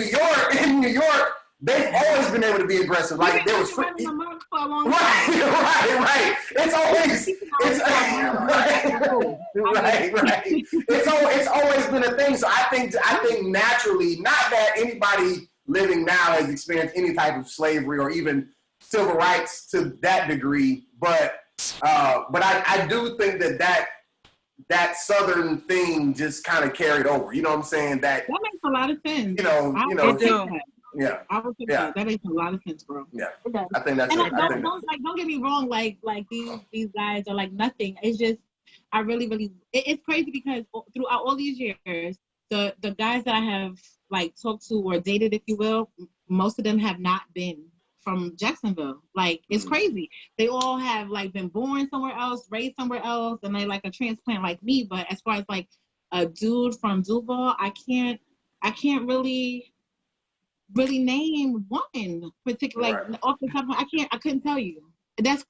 B: New York, they've always been able to be aggressive. Like there was right. It's always It's always been a thing. So I think naturally, not that anybody living now has experienced any type of slavery or even civil rights to that degree, but I do think that Southern thing just kind of carried over. You know what I'm saying? That
D: makes a lot of sense.
B: You know. Yeah.
D: I would think that makes a lot of sense, bro.
B: Yeah. I think that's it.
D: Don't get me wrong, like these guys are like nothing. It's just I really it's crazy because throughout all these years, the guys that I have like talked to or dated, if you will, most of them have not been from Jacksonville. Like it's crazy. They all have like been born somewhere else, raised somewhere else, and they like a transplant like me. But as far as like a dude from Duval, I can't I can't really name one particular, like
B: Right.
D: off the top of my, I couldn't tell you. That's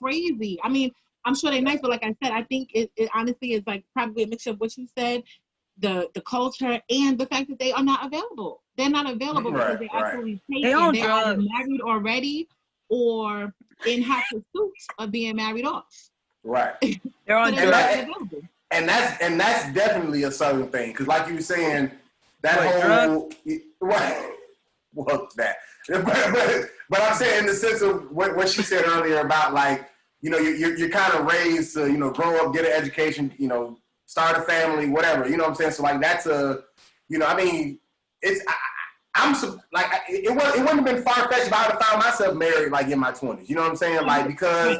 D: crazy. I mean, I'm sure they're nice, but like I said, I think it honestly is like probably a mixture of what you said, the culture, and the fact that they are not available. They're not available because
B: Right.
D: they're
B: Right.
D: absolutely
A: They
D: taken.
A: on
D: They're either
A: drugs.
D: married already or in hot pursuit of being married off.
B: Right.
A: They're on
D: So they're
A: drugs.
D: not available.
B: And that's definitely a Southern thing, because like you were saying, that
A: What,
B: whole well, that. But I'm saying in the sense of what she said earlier about, like, you know, you're kind of raised to, you know, grow up, get an education, you know, start a family, whatever. You know what I'm saying? So like that's a, you know, I mean, it's I'm like it wouldn't have been far fetched if I would have found myself married like in my 20s. You know what I'm saying? Like because.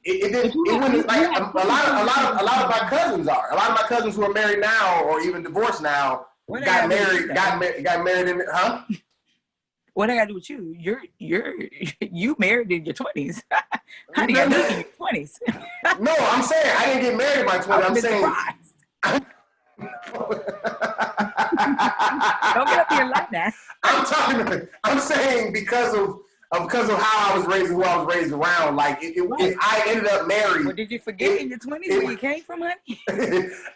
B: It wouldn't, like a lot of my cousins are. A lot of my cousins who are married now or even divorced now got married in, huh?
A: What I gotta do with you? You married in your 20s. Honey, I met in your 20s.
B: No, I'm saying I didn't get married in my 20s. I'm saying.
A: Don't get up here like that.
B: I'm saying because of how I was raised and who I was raised around. Like if I ended up married.
A: Well, did you forget in your 20s where you came from, honey?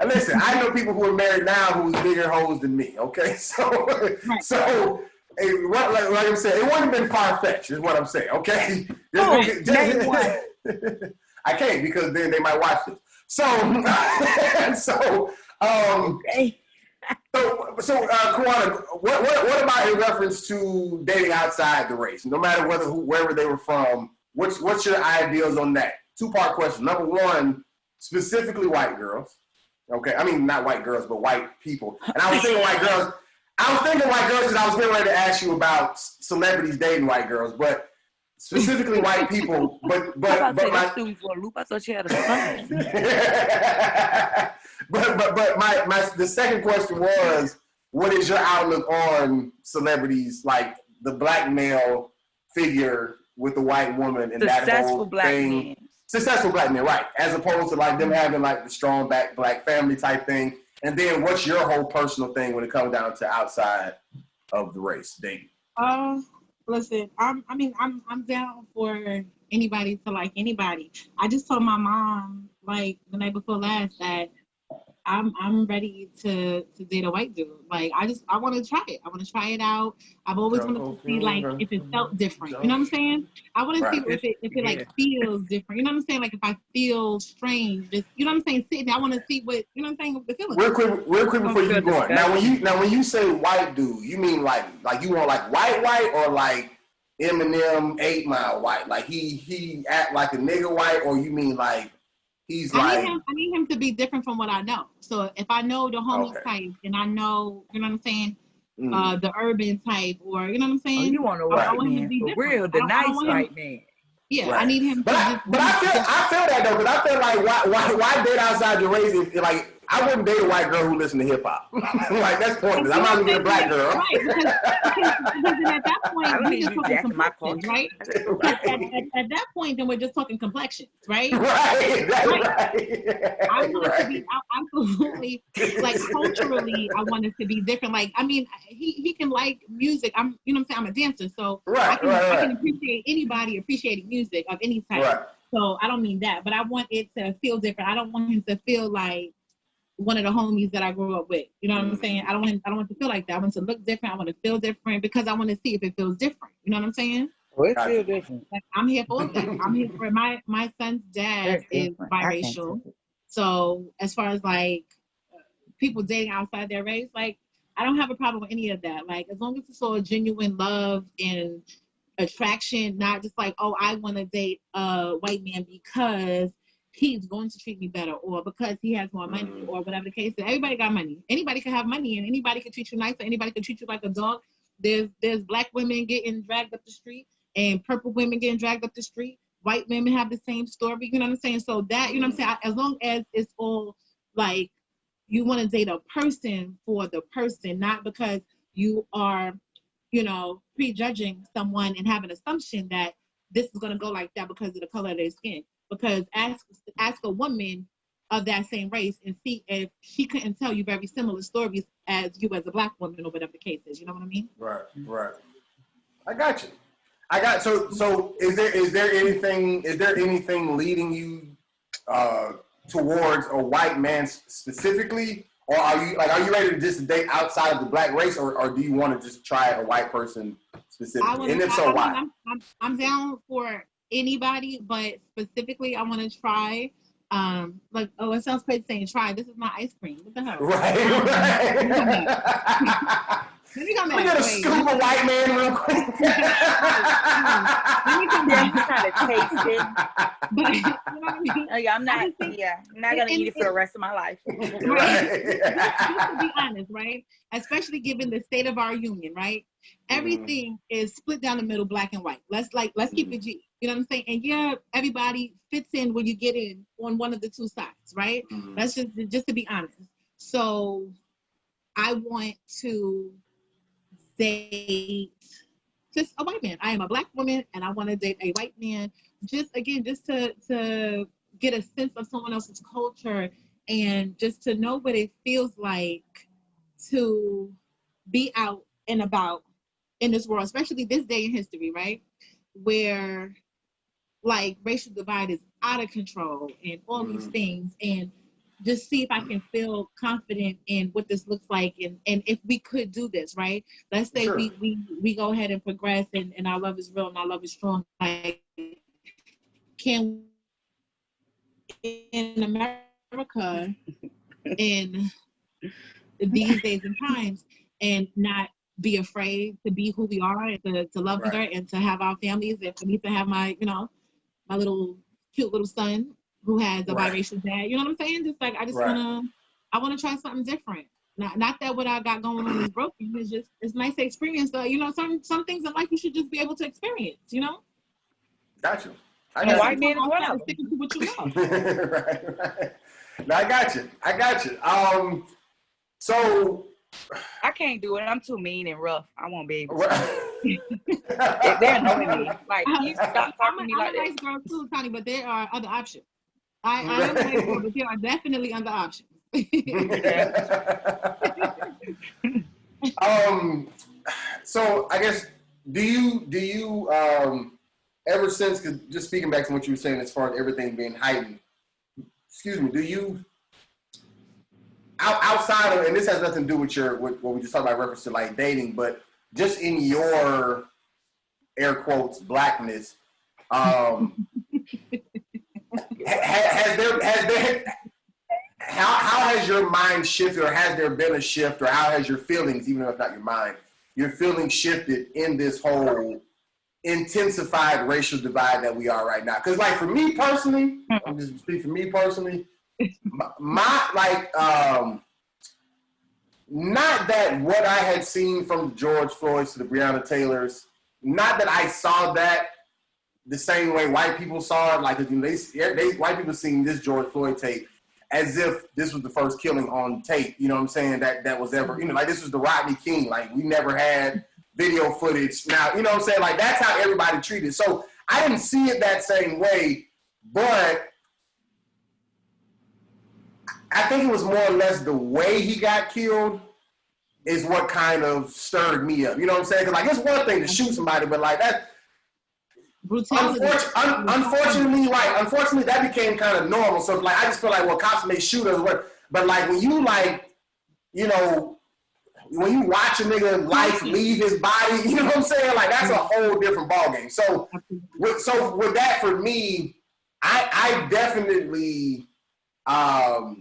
B: Listen, I know people who are married now who's bigger hoes than me. Okay, so like I'm saying, it wouldn't have been far fetched. Is what I'm saying. Okay,
A: name one.
B: I can't because then they might watch this. So
A: Okay.
B: So, Kawana, what about in reference to dating outside the race? No matter wherever they were from, what's your ideas on that? Two-part question. Number one, specifically white girls. Okay, I mean not white girls, but white people. And I was thinking white girls. Because I was getting ready to ask you about celebrities dating white girls, but specifically white people. But
A: my threw me for a loop. I thought she had a son.
B: but the second question was, what is your outlook on celebrities, like the black male figure with the white woman and that whole thing? Successful black men, right? As opposed to like them having like the strong black family type thing. And then what's your whole personal thing when it comes down to outside of the race dating?
D: Listen, I'm down for anybody to like anybody. I just told my mom like the night before last that I'm ready to date a white dude. Like I want to try it. I want to try it out. I've always wanted to see like if it felt different. You know what I'm saying? I want to see if it like feels different. You know what I'm saying? Like if I feel strange, just, you know what I'm saying? Sitting, I want to see what, you know what I'm saying, what the feeling. Real quick
B: before you keep going. Now when you say white dude, you mean like you want like white or like Eminem 8 Mile white? Like he act like a nigga white, or you mean like I
D: need him to be different from what I know. So if I know the homie type and I know, you know what I'm saying, the urban type, or you know what I'm saying.
A: You want a white man for real, the nice white man.
D: Yeah, right. I need him.
B: But I feel that though, because I feel like why date outside your race? If, like I wouldn't date a white girl who listen to hip hop. Like that's pointless. I'm not gonna get a black girl.
D: Right, because at that point we're just talking complexions, right? At that point, then we're just talking complexions, right?
B: Right.
D: I want it to be absolutely like culturally. I want it to be different. Like I mean, he can like music. You know what I'm saying? I'm a dancer, so I can appreciate anybody appreciating music of any type. Right. So I don't mean that, but I want it to feel different. I don't want him to feel like one of the homies that I grew up with. You know what I'm saying? I don't want to feel like that. I want to look different. I want to feel different because I want to see if it feels different. You know what I'm saying?
A: Well, it feels different.
D: Like, I'm here for that. I'm here for my son's dad is biracial. So as far as like people dating outside their race, like I don't have a problem with any of that. Like as long as it's all a genuine love and attraction, not just like, oh, I want to date a white man because he's going to treat me better, or because he has more money, or whatever the case is. Everybody got money. Anybody can have money, and anybody can treat you nice, or anybody can treat you like a dog. There's black women getting dragged up the street, and purple women getting dragged up the street. White women have the same story. You know what I'm saying? So that, you know what I'm saying? As long as it's all like you want to date a person for the person, not because you are, you know, prejudging someone and have an assumption that this is going to go like that because of the color of their skin. Because ask a woman of that same race and see if she couldn't tell you very similar stories as you as a Black woman or whatever the case is. You know what I mean?
B: Right. I got you. So is there anything leading you towards a white man specifically, or are you ready to just date outside of the Black race, or do you want to just try a white person specifically? And if so, why?
D: I'm down for anybody, but specifically I want to try. Like, oh, it sounds crazy saying try. This is my ice cream. What the hell?
B: Right.
D: Let me come back.
B: We get a scoop of white man real quick.
D: Let me come back.
A: I'm trying to taste it.
D: But, you know what I mean?
A: I'm not gonna eat it for the rest of my life.
D: Right. Just to be honest, right? Especially given the state of our union, right? Everything is split down the middle, Black and white. Let's keep it G. You know what I'm saying? And yeah, everybody fits in when you get in on one of the two sides, right? That's just to be honest. So I want to date just a white man. I am a Black woman and I want to date a white man. Just to get a sense of someone else's culture and just to know what it feels like to be out and about in this world, especially this day in history, right? Where like racial divide is out of control and all these things, and just see if I can feel confident in what this looks like and if we could do this, right? Let's say we go ahead and progress and our love is real and our love is strong. Like, can in America in these days and times and not be afraid to be who we are and to love her and to have our families and for me to have my, my little cute little son who has a biracial dad. You know what I'm saying? Just like I wanna try something different. Not that what I got going on is broken. It's nice to experience some things in life you should just be able to experience,
B: Got you.
A: White man is one of them.
D: Sticking to what you love.
B: right. No, I got you. So
A: I can't do it. I'm too mean and rough. I won't be able to. They're annoying me. Like, you stop talking to me like that.
D: I'm a nice girl too, Tony, but there are other options. I am a nice girl, but there are definitely other options.
B: So I guess do you ever since, cause just speaking back to what you were saying as far as everything being heightened, do you outside of, and this has nothing to do with what we just talked about reference to like dating, but just in your air quotes Blackness, how has your mind shifted, or has there been a shift, or how has your feelings, even though it's not your mind, your feelings shifted in this whole intensified racial divide that we are right now? Because like for me personally, I'm just speaking for me personally, my like not that what I had seen from the George Floyds to the Breonna Taylors, not that I saw that the same way white people saw it, like white people seen this George Floyd tape as if this was the first killing on tape, you know what I'm saying, that was ever, like this was the Rodney King, like we never had video footage. Now, you know what I'm saying, like that's how everybody treated. So I didn't see it that same way, but I think it was more or less the way he got killed is what kind of stirred me up. You know what I'm saying? Because like it's one thing to shoot somebody, but like that. Unfortunately, that became kind of normal. So like I just feel like, well, cops may shoot us, but like when you like, when you watch a nigga life leave his body, you know what I'm saying? Like that's a whole different ballgame. So with that for me, I definitely, I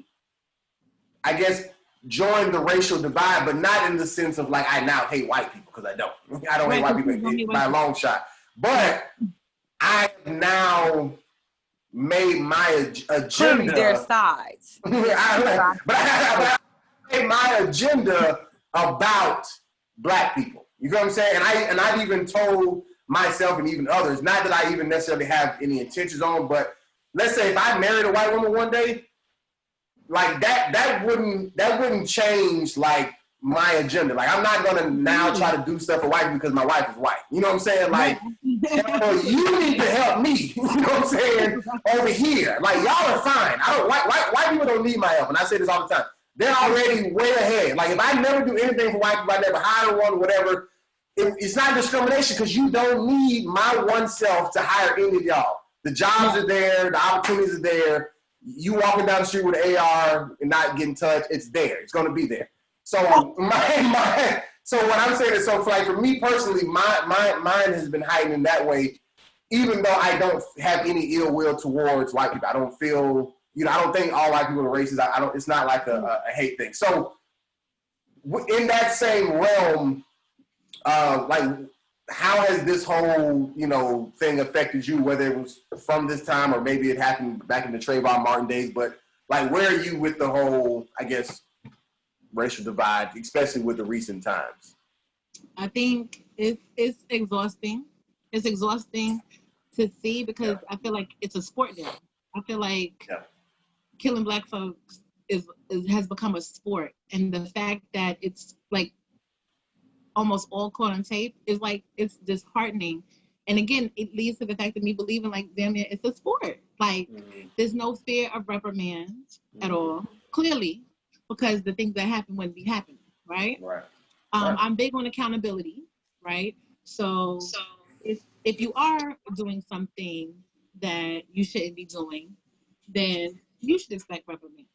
B: guess, joined the racial divide, but not in the sense of like I now hate white people, because I don't. I don't hate white people by a long shot. But I have now made my agenda.
A: Their sides.
B: But I made my agenda about Black people. You know what I'm saying? And I've even told myself and even others, not that I even necessarily have any intentions on, but let's say if I married a white woman one day, like that wouldn't change like my agenda. Like, I'm not gonna now try to do stuff for white because my wife is white. You know what I'm saying? Like, you need to help me. You know what I'm saying? Over here, like, y'all are fine. I don't white people don't need my help, and I say this all the time. They're already way ahead. Like, if I never do anything for white people, I never hire one or whatever. It's not discrimination because you don't need my one self to hire any of y'all. The jobs are there, the opportunities are there. You walking down the street with an AR and not getting touched, it's there. It's going to be there. So so what I'm saying is, so for, like, for me personally, mine has been heightened in that way, even though I don't have any ill will towards white people. I don't feel, I don't think all white people are racist. I don't. It's not like a hate thing. So in that same realm, like, how has this whole, thing affected you, whether it was from this time or maybe it happened back in the Trayvon Martin days, but, like, where are you with the whole, I guess, racial divide, especially with the recent times?
D: I think it's exhausting. It's exhausting to see because I feel like it's a sport now. I feel like killing Black folks has become a sport. And the fact that it's, like, almost all caught on tape is, like, it's disheartening. And again, it leads to the fact that me believing, like, damn it, it's a sport. Like, there's no fear of reprimand at all, clearly, because the things that happen wouldn't be happening, right?
B: Right.
D: I'm big on accountability, right? So if you are doing something that you shouldn't be doing, then you should expect reprimand.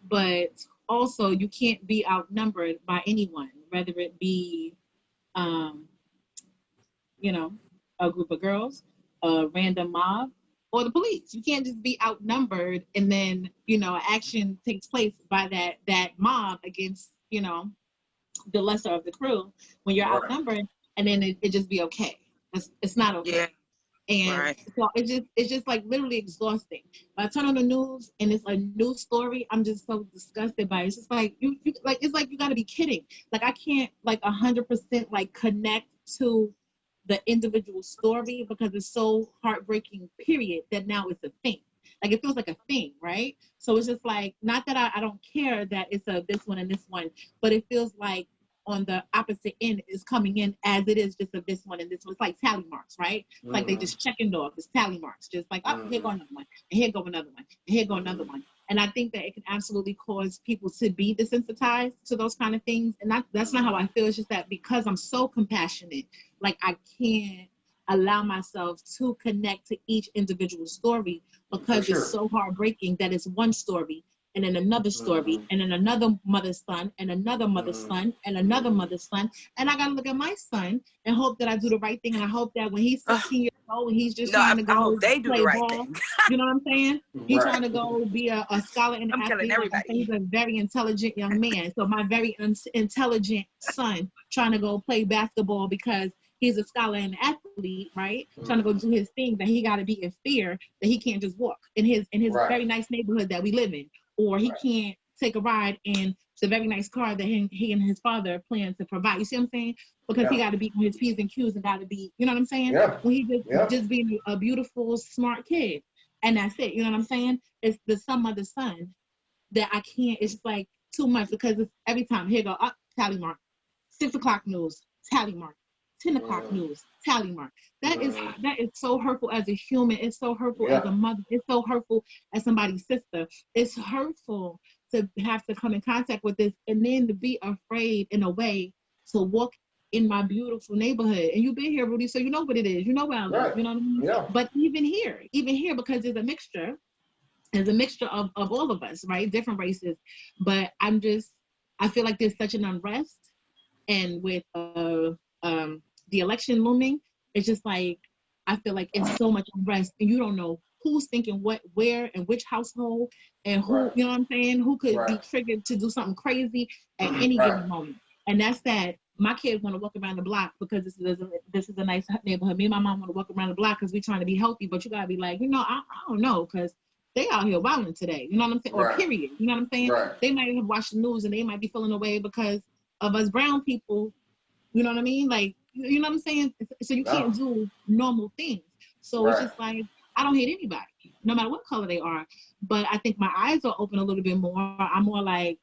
D: But also, you can't be outnumbered by anyone, whether it be, a group of girls, a random mob, or the police. You can't just be outnumbered and then, action takes place by that mob against, the lesser of the crew when you're outnumbered, and then it just be okay. It's not okay. Yeah. And so it's just like literally exhausting. When I turn on the news and it's a news story, I'm just so disgusted by it. It's just like you like, it's like you got to be kidding. Like, I can't, like, 100% like connect to the individual story because it's so heartbreaking, period, that now it's a thing. Like, it feels like a thing, right? So it's just like, not that I don't care that it's a this one and this one, but it feels like on the opposite end is coming in as it is just a this one and this one. It's like tally marks, right? It's like they just checking off. It's tally marks. Just like, oh, here go another one, and here go another one, and here go another one. And I think that it can absolutely cause people to be desensitized to those kind of things. And that's not how I feel. It's just that because I'm so compassionate, like, I can't allow myself to connect to each individual story because it's so heartbreaking that it's one story and then another story and then another mother's son and another mother's son and another mother's son. And I got to look at my son and hope that I do the right thing. And I hope that when he's 16 years old and he's just trying to go play ball, you know what I'm saying? He's trying to go be a scholar and an athlete. He's a very intelligent young man. So my very intelligent son trying to go play basketball because he's a scholar and athlete, right? Trying to go do his thing, that he got to be in fear that he can't just walk in his very nice neighborhood that we live in, or he can't take a ride in the very nice car that he and his father plan to provide. You see what I'm saying? Because he got to be on his P's and Q's and got to be, you know what I'm saying? When he just being a beautiful, smart kid, and that's it. You know what I'm saying? It's the some other son that I can't. It's just like too much because it's every time here go up tally mark, 6 o'clock news tally mark. 10 o'clock news, tally mark. That is so hurtful as a human. It's so hurtful as a mother. It's so hurtful as somebody's sister. It's hurtful to have to come in contact with this and then to be afraid in a way to walk in my beautiful neighborhood. And you've been here, Rudy, so you know what it is. You know where I live. You know what I mean? Yeah. But even here, because there's a mixture of all of us, right? Different races. But I feel like there's such an unrest, and with the election looming, it's just like, I feel like it's so much unrest and you don't know who's thinking what, where, and which household, and who, you know what I'm saying, who could be triggered to do something crazy at any given moment. And that's that. My kids want to walk around the block because this is a nice neighborhood. Me and my mom want to walk around the block because we're trying to be healthy, but you got to be like, I don't know, because they out here wilding today. You know what I'm saying? Or period. You know what I'm saying? They might have watched the news and they might be feeling away because of us brown people. You know what I mean? Like, you know what I'm saying? So you can't do normal things. So it's just like, I don't hate anybody, no matter what color they are. But I think my eyes are open a little bit more. I'm more like,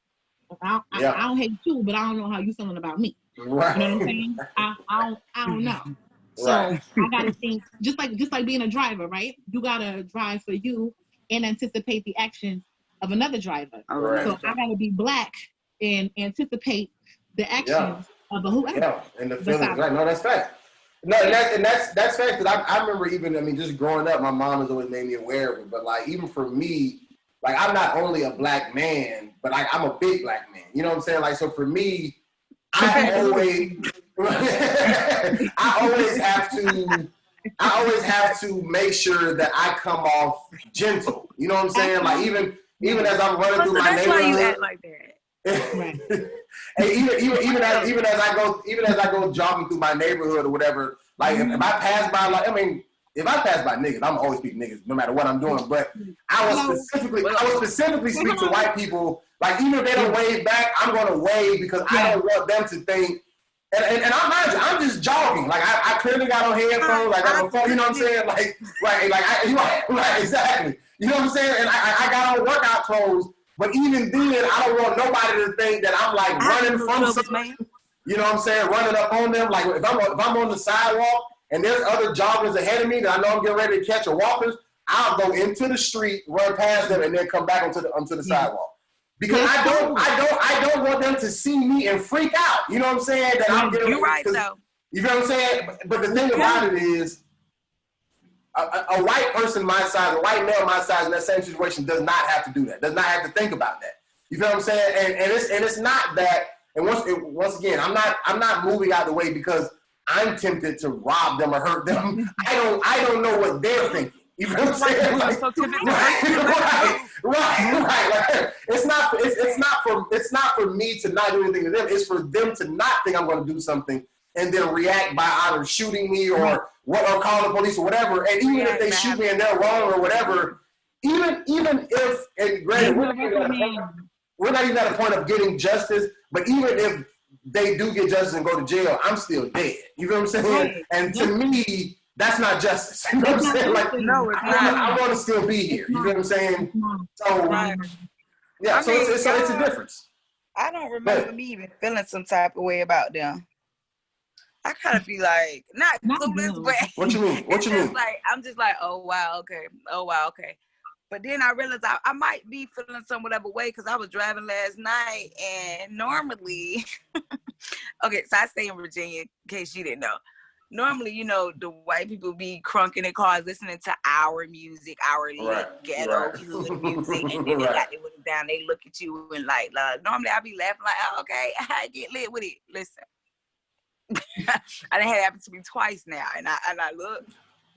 D: I don't hate you, but I don't know how you feeling about me.
B: Right.
D: You know what I'm saying? I don't know. So
B: Right.
D: I gotta think just like being a driver, right? You gotta drive for you and anticipate the actions of another driver.
B: Right.
D: So I gotta be black and anticipate the actions of a whoever.
B: Yeah, and the feelings. Right. No, that's fact. No, and that's fact. That I remember even just growing up, my mom has always made me aware of it. But like even for me, like I'm not only a black man, but like I'm a big black man. You know what I'm saying? Like so for me, I always have to make sure that I come off gentle. You know what I'm saying? Like even as I'm running through my neighborhood. That's why you act like that. And even as I go jogging through my neighborhood or whatever, like if I pass by, like if I pass by niggas, I'm always speak niggas no matter what I'm doing. But I was specifically speak to white people. Like even if they don't wave back, I'm gonna wave because I don't want them to think. And I'm just jogging. Like I clearly got on headphones. Like I got on phone. You know what I'm saying? Like right, exactly. You know what I'm saying? And I got on workout clothes. But even then, I don't want nobody to think that I'm like running from something. You know what I'm saying? Running up on them. Like if I'm on the sidewalk and there's other joggers ahead of me that I know I'm getting ready to catch or walkers, I'll go into the street, run past them, and then come back onto the sidewalk. Because I don't want them to see me and freak out. You know what I'm saying? That I'm getting. You're right though. You know what I'm saying? But the thing about it is, a white person my size, a white male my size in that same situation does not have to do that. Does not have to think about that. You feel what I'm saying? And it's not that. And once again, I'm not moving out of the way because I'm tempted to rob them or hurt them. I don't know what they're thinking. You feel what I'm saying? Like, right. Like, it's not for me to not do anything to them. It's for them to not think I'm going to do something and then react by either shooting me or calling the police or whatever. And even if they shoot me and they're wrong or whatever, even if, and granted, we're not even at a point of getting justice, but even if they do get justice and go to jail, I'm still dead. You know what I'm saying? Right. And to me, that's not justice. You know what I'm saying? Like, no, it's not. I want to still be here. You know what I'm saying? So, yeah, so it's a difference.
A: I don't remember me even feeling some type of way about them. I kind of be like, not clueless, but
B: what you mean?
A: Like, I'm just like, oh wow, okay. But then I realized I might be feeling some whatever way because I was driving last night, and normally, okay, so I stay in Virginia in case you didn't know. Normally, you know, the white people be crunking their cars listening to our music, our ghetto hood music, and then they got their window down, they look at you and like normally I be laughing like, oh, okay, I get lit with it. Listen. I done had it happen to me twice now, and I look,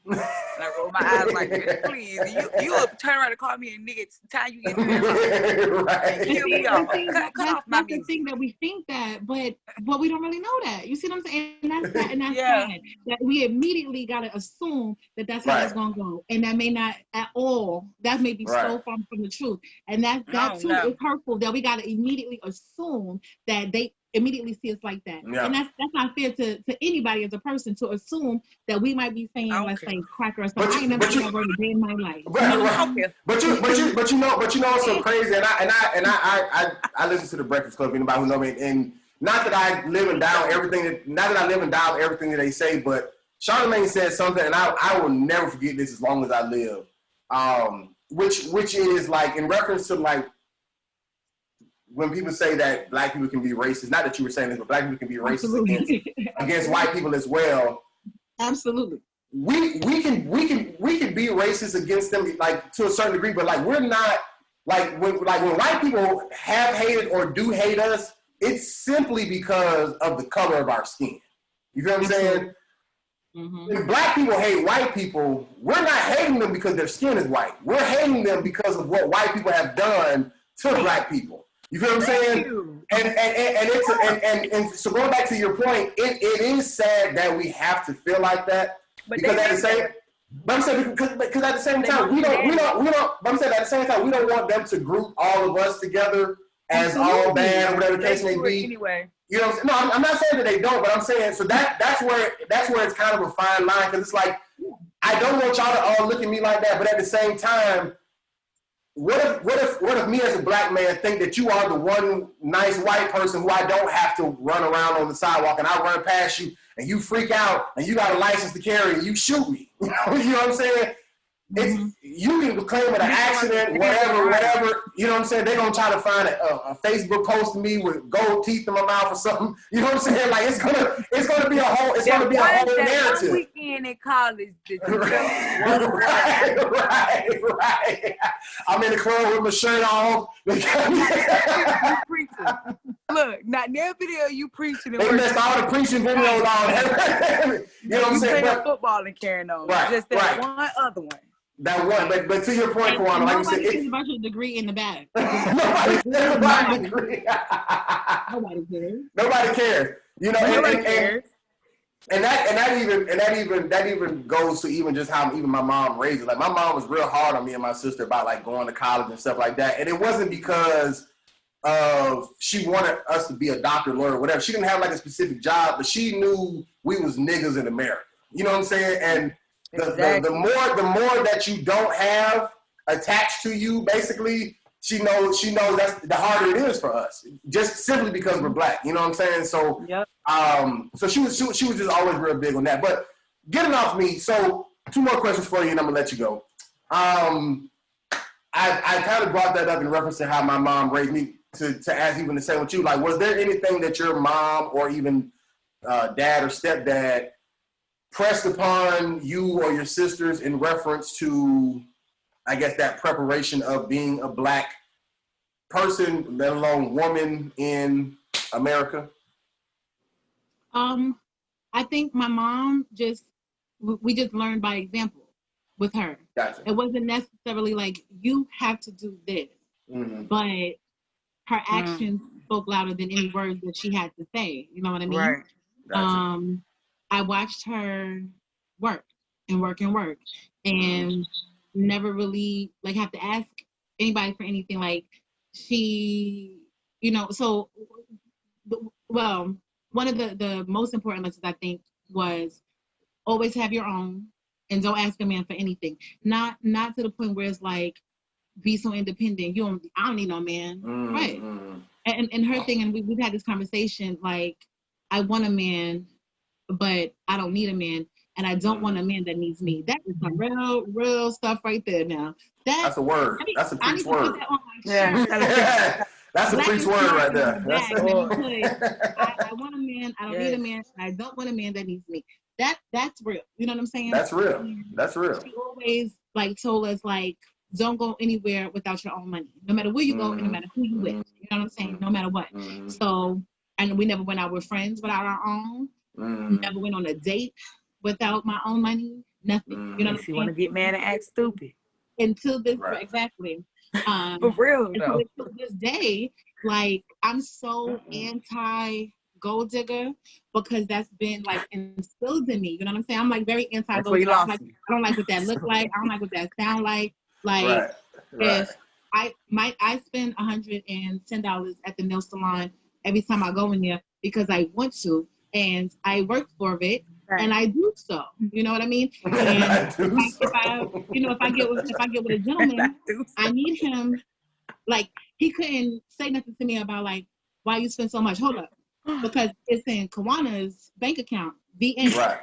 A: and I roll my eyes like, please, you turn around and call me a nigga time you get there.
D: Right. That's the thing that we think that, but we don't really know that. You see what I'm saying? And that's sad. That we immediately gotta assume that that's how it's gonna go, and that may not at all. That may be so far from the truth, and that too is hurtful. That we gotta immediately assume that they immediately see us like that, and that's not fair to anybody as a person to assume that we might be saying, let's say, cracker or something. I ain't never seen that word a day in my life.
B: But you know what's so crazy, and I listen to the Breakfast Club. Anybody who know me, and not that I live and down everything that they say, but Charlamagne said something, and I will never forget this as long as I live. Which is like in reference to like. When people say that black people can be racist, not that you were saying this, but black people can be racist against white people as well.
D: Absolutely.
B: We can be racist against them like to a certain degree, but like we're not like when white people have hated or do hate us, it's simply because of the color of our skin. You feel what I'm saying? Mm-hmm. When black people hate white people, we're not hating them because their skin is white. We're hating them because of what white people have done to black people. You feel what I'm saying? And so going back to your point, it is sad that we have to feel like that because at the same time we don't want them to group all of us together as all bad or whatever the case may be. Anyway. You know, no, I'm not saying that they don't, but I'm saying so that's where it's kind of a fine line because it's like I don't want y'all to all look at me like that, but at the same time. what if me as a black man think that you are the one nice white person who I don't have to run around on the sidewalk, and I run past you and you freak out and you got a license to carry and you shoot me? You know what I'm saying? It's, you can claim it an accident, whatever. You know what I'm saying? They're gonna try to find a Facebook post of me with gold teeth in my mouth or something. You know what I'm saying? Like it's gonna be a whole narrative.
A: One weekend in college,
B: right. I'm in the club with my shirt off.
A: You preaching. Look, not that video you preaching.
B: They messed all the preaching videos on. You know what I'm saying?
A: But football and carrying on.
B: Right,
A: just that one other one.
B: That one, but to your point, Kawana, like you said,
D: it's about your degree in the bag.
B: Nobody cares. Nobody cares. You know,
A: Nobody cares.
B: And that even goes to even just how even my mom raised it. Like my mom was real hard on me and my sister about like going to college and stuff like that. And it wasn't because of she wanted us to be a doctor, lawyer, whatever. She didn't have like a specific job, but she knew we was niggas in America. You know what I'm saying? And the more that you don't have attached to you, basically, she knows that's the harder it is for us, just simply because we're black. You know what I'm saying? So, so she was just always real big on that. But getting off me, so 2 more questions for you, and I'm gonna let you go. I kind of brought that up in reference to how my mom raised me to ask even the same with you. Like, was there anything that your mom or even dad or stepdad pressed upon you or your sisters in reference to, I guess, that preparation of being a black person, let alone woman in America?
D: I think my mom we just learned by example with her.
B: Gotcha.
D: It wasn't necessarily like you have to do this, but her actions spoke louder than any words that she had to say. You know what I mean?
A: Right.
B: Gotcha.
D: I watched her work, and never really like have to ask anybody for anything. Like she, you know, so well, one of the most important lessons I think was always have your own and don't ask a man for anything. Not to the point where it's like be so independent. I don't need no man, right? And her thing, and we've had this conversation. Like I want a man, but I don't need a man, and I don't want a man that needs me. That is some real stuff right there. Now
B: that's a word. That's a preach word. That's a preach word right there.
D: I want a man. I don't need a man. I don't want a man that needs me. That's real. You know what I'm saying?
B: That's real. That's real.
D: She always like told us like, don't go anywhere without your own money. No matter where you go, and no matter who you with. You know what I'm saying? No matter what. So, and we never went out with friends without our own. Never went on a date without my own money. Nothing. You know what I'm saying?
A: You want to get mad and act stupid.
D: Until this, exactly.
A: For real though.
D: To this day, like I'm so anti gold digger because that's been like instilled in me. You know what I'm saying? I'm like very anti gold digger. I don't like what that look like. I don't like what that sound like. Like if I spend $110 at the nail salon every time I go in there because I want to, and I work for it, and I do so. You know what I mean? And if I get with a gentleman, I need him. Like he couldn't say nothing to me about like why you spend so much. Hold up, because it's in Kawana's bank account. The end.
B: Right.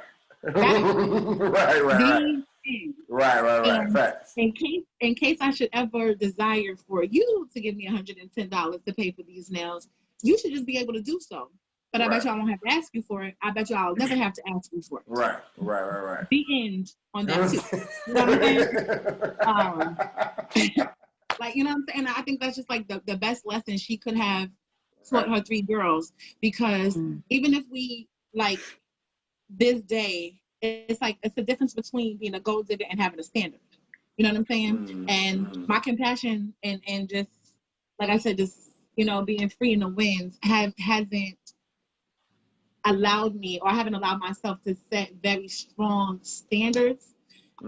B: Right. Facts.
D: In case I should ever desire for you to give me $110 to pay for these nails, you should just be able to do so. But I bet y'all won't have to ask you for it. I bet y'all never have to ask you for it.
B: Right.
D: The end on that too. You know what I'm saying? Like, you know what I'm saying? I think that's just like the best lesson she could have taught her 3 girls. Because even if we like this day, it's like it's the difference between being a gold digger and having a standard. You know what I'm saying? And my compassion and just like I said, just being free in the winds hasn't allowed me, or I haven't allowed myself to set very strong standards,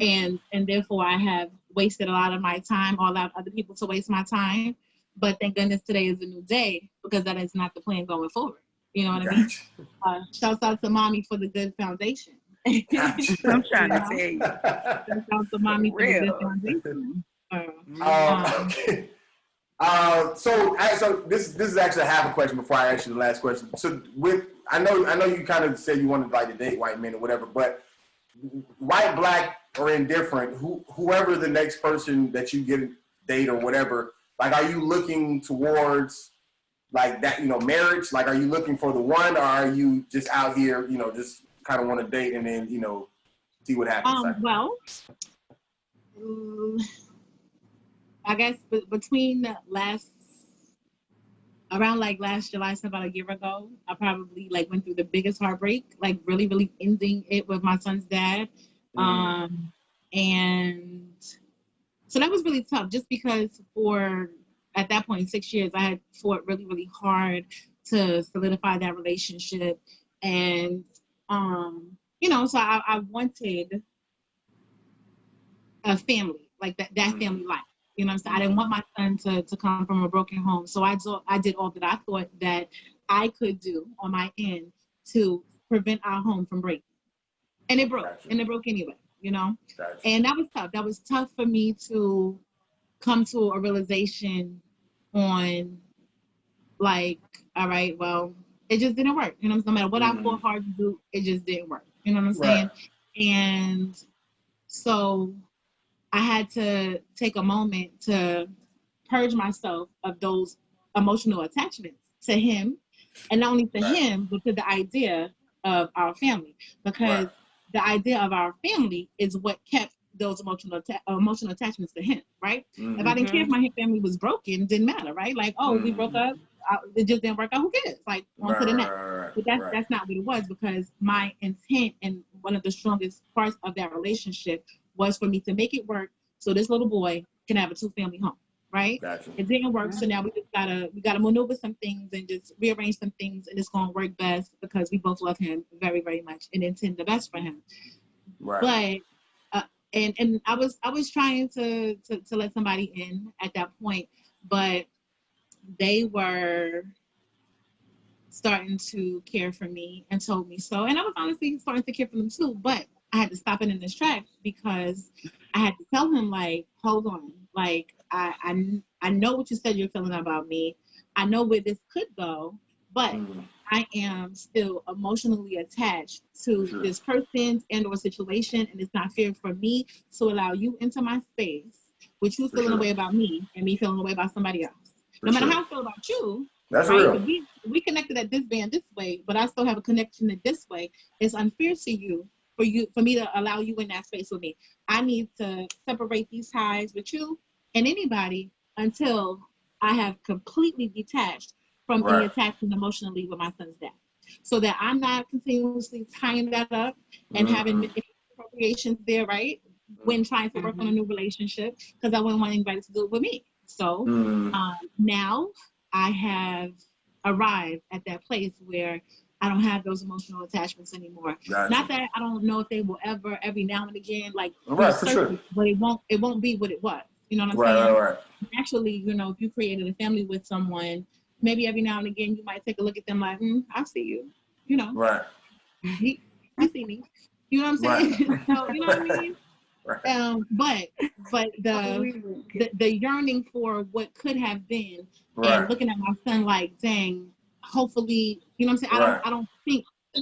D: and therefore I have wasted a lot of my time, or allowed other people to waste my time. But thank goodness today is a new day, because that is not the plan going forward. You know what I mean? Shouts out to mommy for the good foundation.
A: I'm trying to tell you.
D: Shouts out to mommy for the good foundation.
B: Okay. So this is actually half a question before I ask you the last question. So I know you kind of said you wanted like to date white men or whatever, but white, black, or indifferent, whoever the next person that you get a date or whatever, like, are you looking towards like that, marriage? Like, are you looking for the one, or are you just out here, just kind of want to date and then, see what happens?
D: Well, I guess between around like last July, so about a year ago, I probably like went through the biggest heartbreak, like really, really ending it with my son's dad. And so that was really tough just because at that point, 6 years, I had fought really, really hard to solidify that relationship. And, so I wanted a family, like that family life. You know what I'm saying? I didn't want my son to come from a broken home. So I did all that I thought that I could do on my end to prevent our home from breaking. And it broke. Gotcha. And it broke anyway, Gotcha. And that was tough. That was tough for me to come to a realization on, like, all right, well, it just didn't work. No matter what I fought hard to do, it just didn't work. You know what I'm saying? And so I had to take a moment to purge myself of those emotional attachments to him, and not only to him, but to the idea of our family, because the idea of our family is what kept those emotional attachments to him, right? If I didn't care if my family was broken, didn't matter, right? Like, we broke up, it just didn't work out, who cares? Like, on to the next. But that's not what it was, because my intent and one of the strongest parts of that relationship was for me to make it work so this little boy can have a 2-family home, right?
B: Gotcha.
D: It didn't work, so now we gotta maneuver some things and just rearrange some things, and it's gonna work best because we both love him very, very much and intend the best for him. Right. But and I was trying to let somebody in at that point, but they were starting to care for me and told me so, and I was honestly starting to care for them too, but I had to stop it in this track because I had to tell him, like, hold on, like, I know what you said you're feeling about me. I know where this could go, but I am still emotionally attached to this person and or situation, and it's not fair for me to allow you into my space with you feeling a way about me and me feeling a way about somebody else. No matter how I feel about you,
B: that's
D: right?
B: real.
D: We connected at this band this way, but I still have a connection in this way. It's unfair to you for me to allow you in that space with me. I need to separate these ties with you and anybody until I have completely detached from any attachment emotionally with my son's dad, so that I'm not continuously tying that up and having appropriations there, right? When trying to work on a new relationship, because I wouldn't want anybody to do it with me. So now I have arrived at that place where I don't have those emotional attachments anymore.
B: Gotcha.
D: Not that I don't know if they will ever, every now and again, like,
B: for
D: but it won't be what it was. You know what I'm saying?
B: Right.
D: Actually, if you created a family with someone, maybe every now and again you might take a look at them like, I see you.
B: Right.
D: You see me. You know what I'm saying? So, you know what I mean? But the yearning for what could have been, and looking at my son like, dang, hopefully, you know what I'm saying?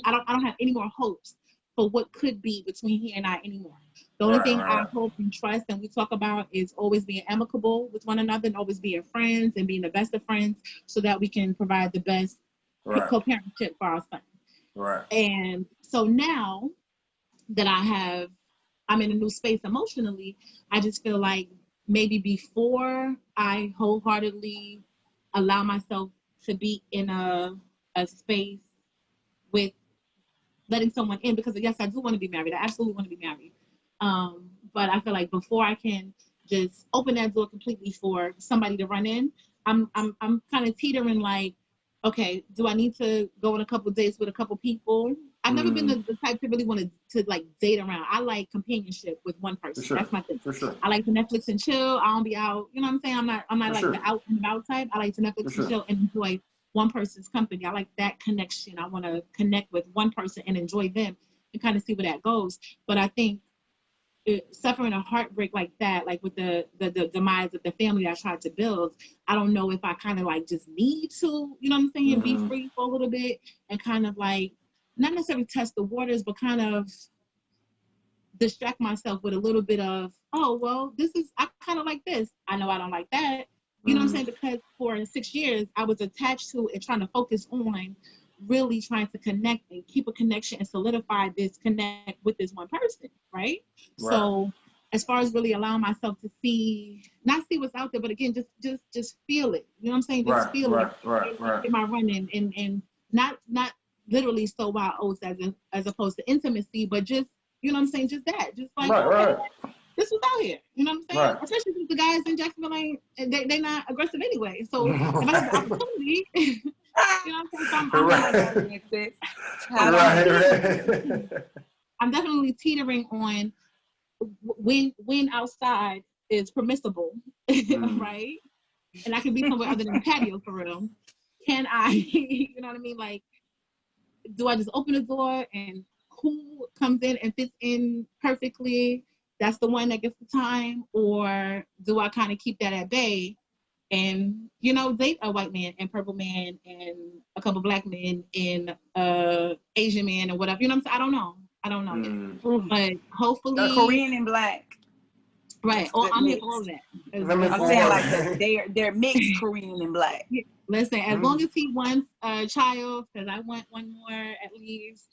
D: I don't have any more hopes for what could be between he and I anymore. The only thing I hope and trust and we talk about is always being amicable with one another and always being friends and being the best of friends, so that we can provide the best co-parentship for our son.
B: Right.
D: And so now that I'm in a new space emotionally, I just feel like maybe before I wholeheartedly allow myself to be in a space with letting someone in, because yes, I do want to be married. I absolutely want to be married. But I feel like before I can just open that door completely for somebody to run in, I'm kind of teetering like, okay, do I need to go on a couple of dates with a couple people? I've never been the type to really want to like date around. I like companionship with one person. That's my thing.
B: For sure.
D: I like to Netflix and chill. I don't be out. You know what I'm saying? I'm not like the out and about type. I like to Netflix and chill and enjoy one person's company. I like that connection. I want to connect with one person and enjoy them and kind of see where that goes. But I think suffering a heartbreak like that, like with the demise of the family I tried to build, I don't know if I kind of like just need to, you know what I'm saying, be free for a little bit and kind of like not necessarily test the waters, but kind of distract myself with a little bit of, oh, well, I kind of like this. I know I don't like that. You know what I'm saying? Because for 6 years, I was attached to and trying to focus on really trying to connect and keep a connection and solidify this connect with this one person, right? So as far as really allowing myself to not see what's out there, but again, just feel it. You know what I'm saying? Just feel it. Get my running and not literally so wild oats as opposed to intimacy, but just, you know what I'm saying? Just that. Just like, this was out here. You know what I'm saying?
B: Right.
D: Especially since the guys in Jacksonville they not aggressive anyway. So if I have the opportunity, you know what I'm saying? So I'm definitely teetering on when outside is permissible, right? And I can be somewhere other than the patio for real. Can I, you know what I mean? Like, do I just open the door and who comes in and fits in perfectly? That's the one that gets the time, or do I kind of keep that at bay and, you know, date a white man and purple man and a couple black men and Asian man or whatever? You know what I'm saying? I don't know yet. But hopefully
A: Korean and black.
D: Right. Oh, I'm here for all of that.
A: I'm saying like they're mixed Korean and black.
D: Yeah. Listen, as long as he wants a child, because I want one more at least,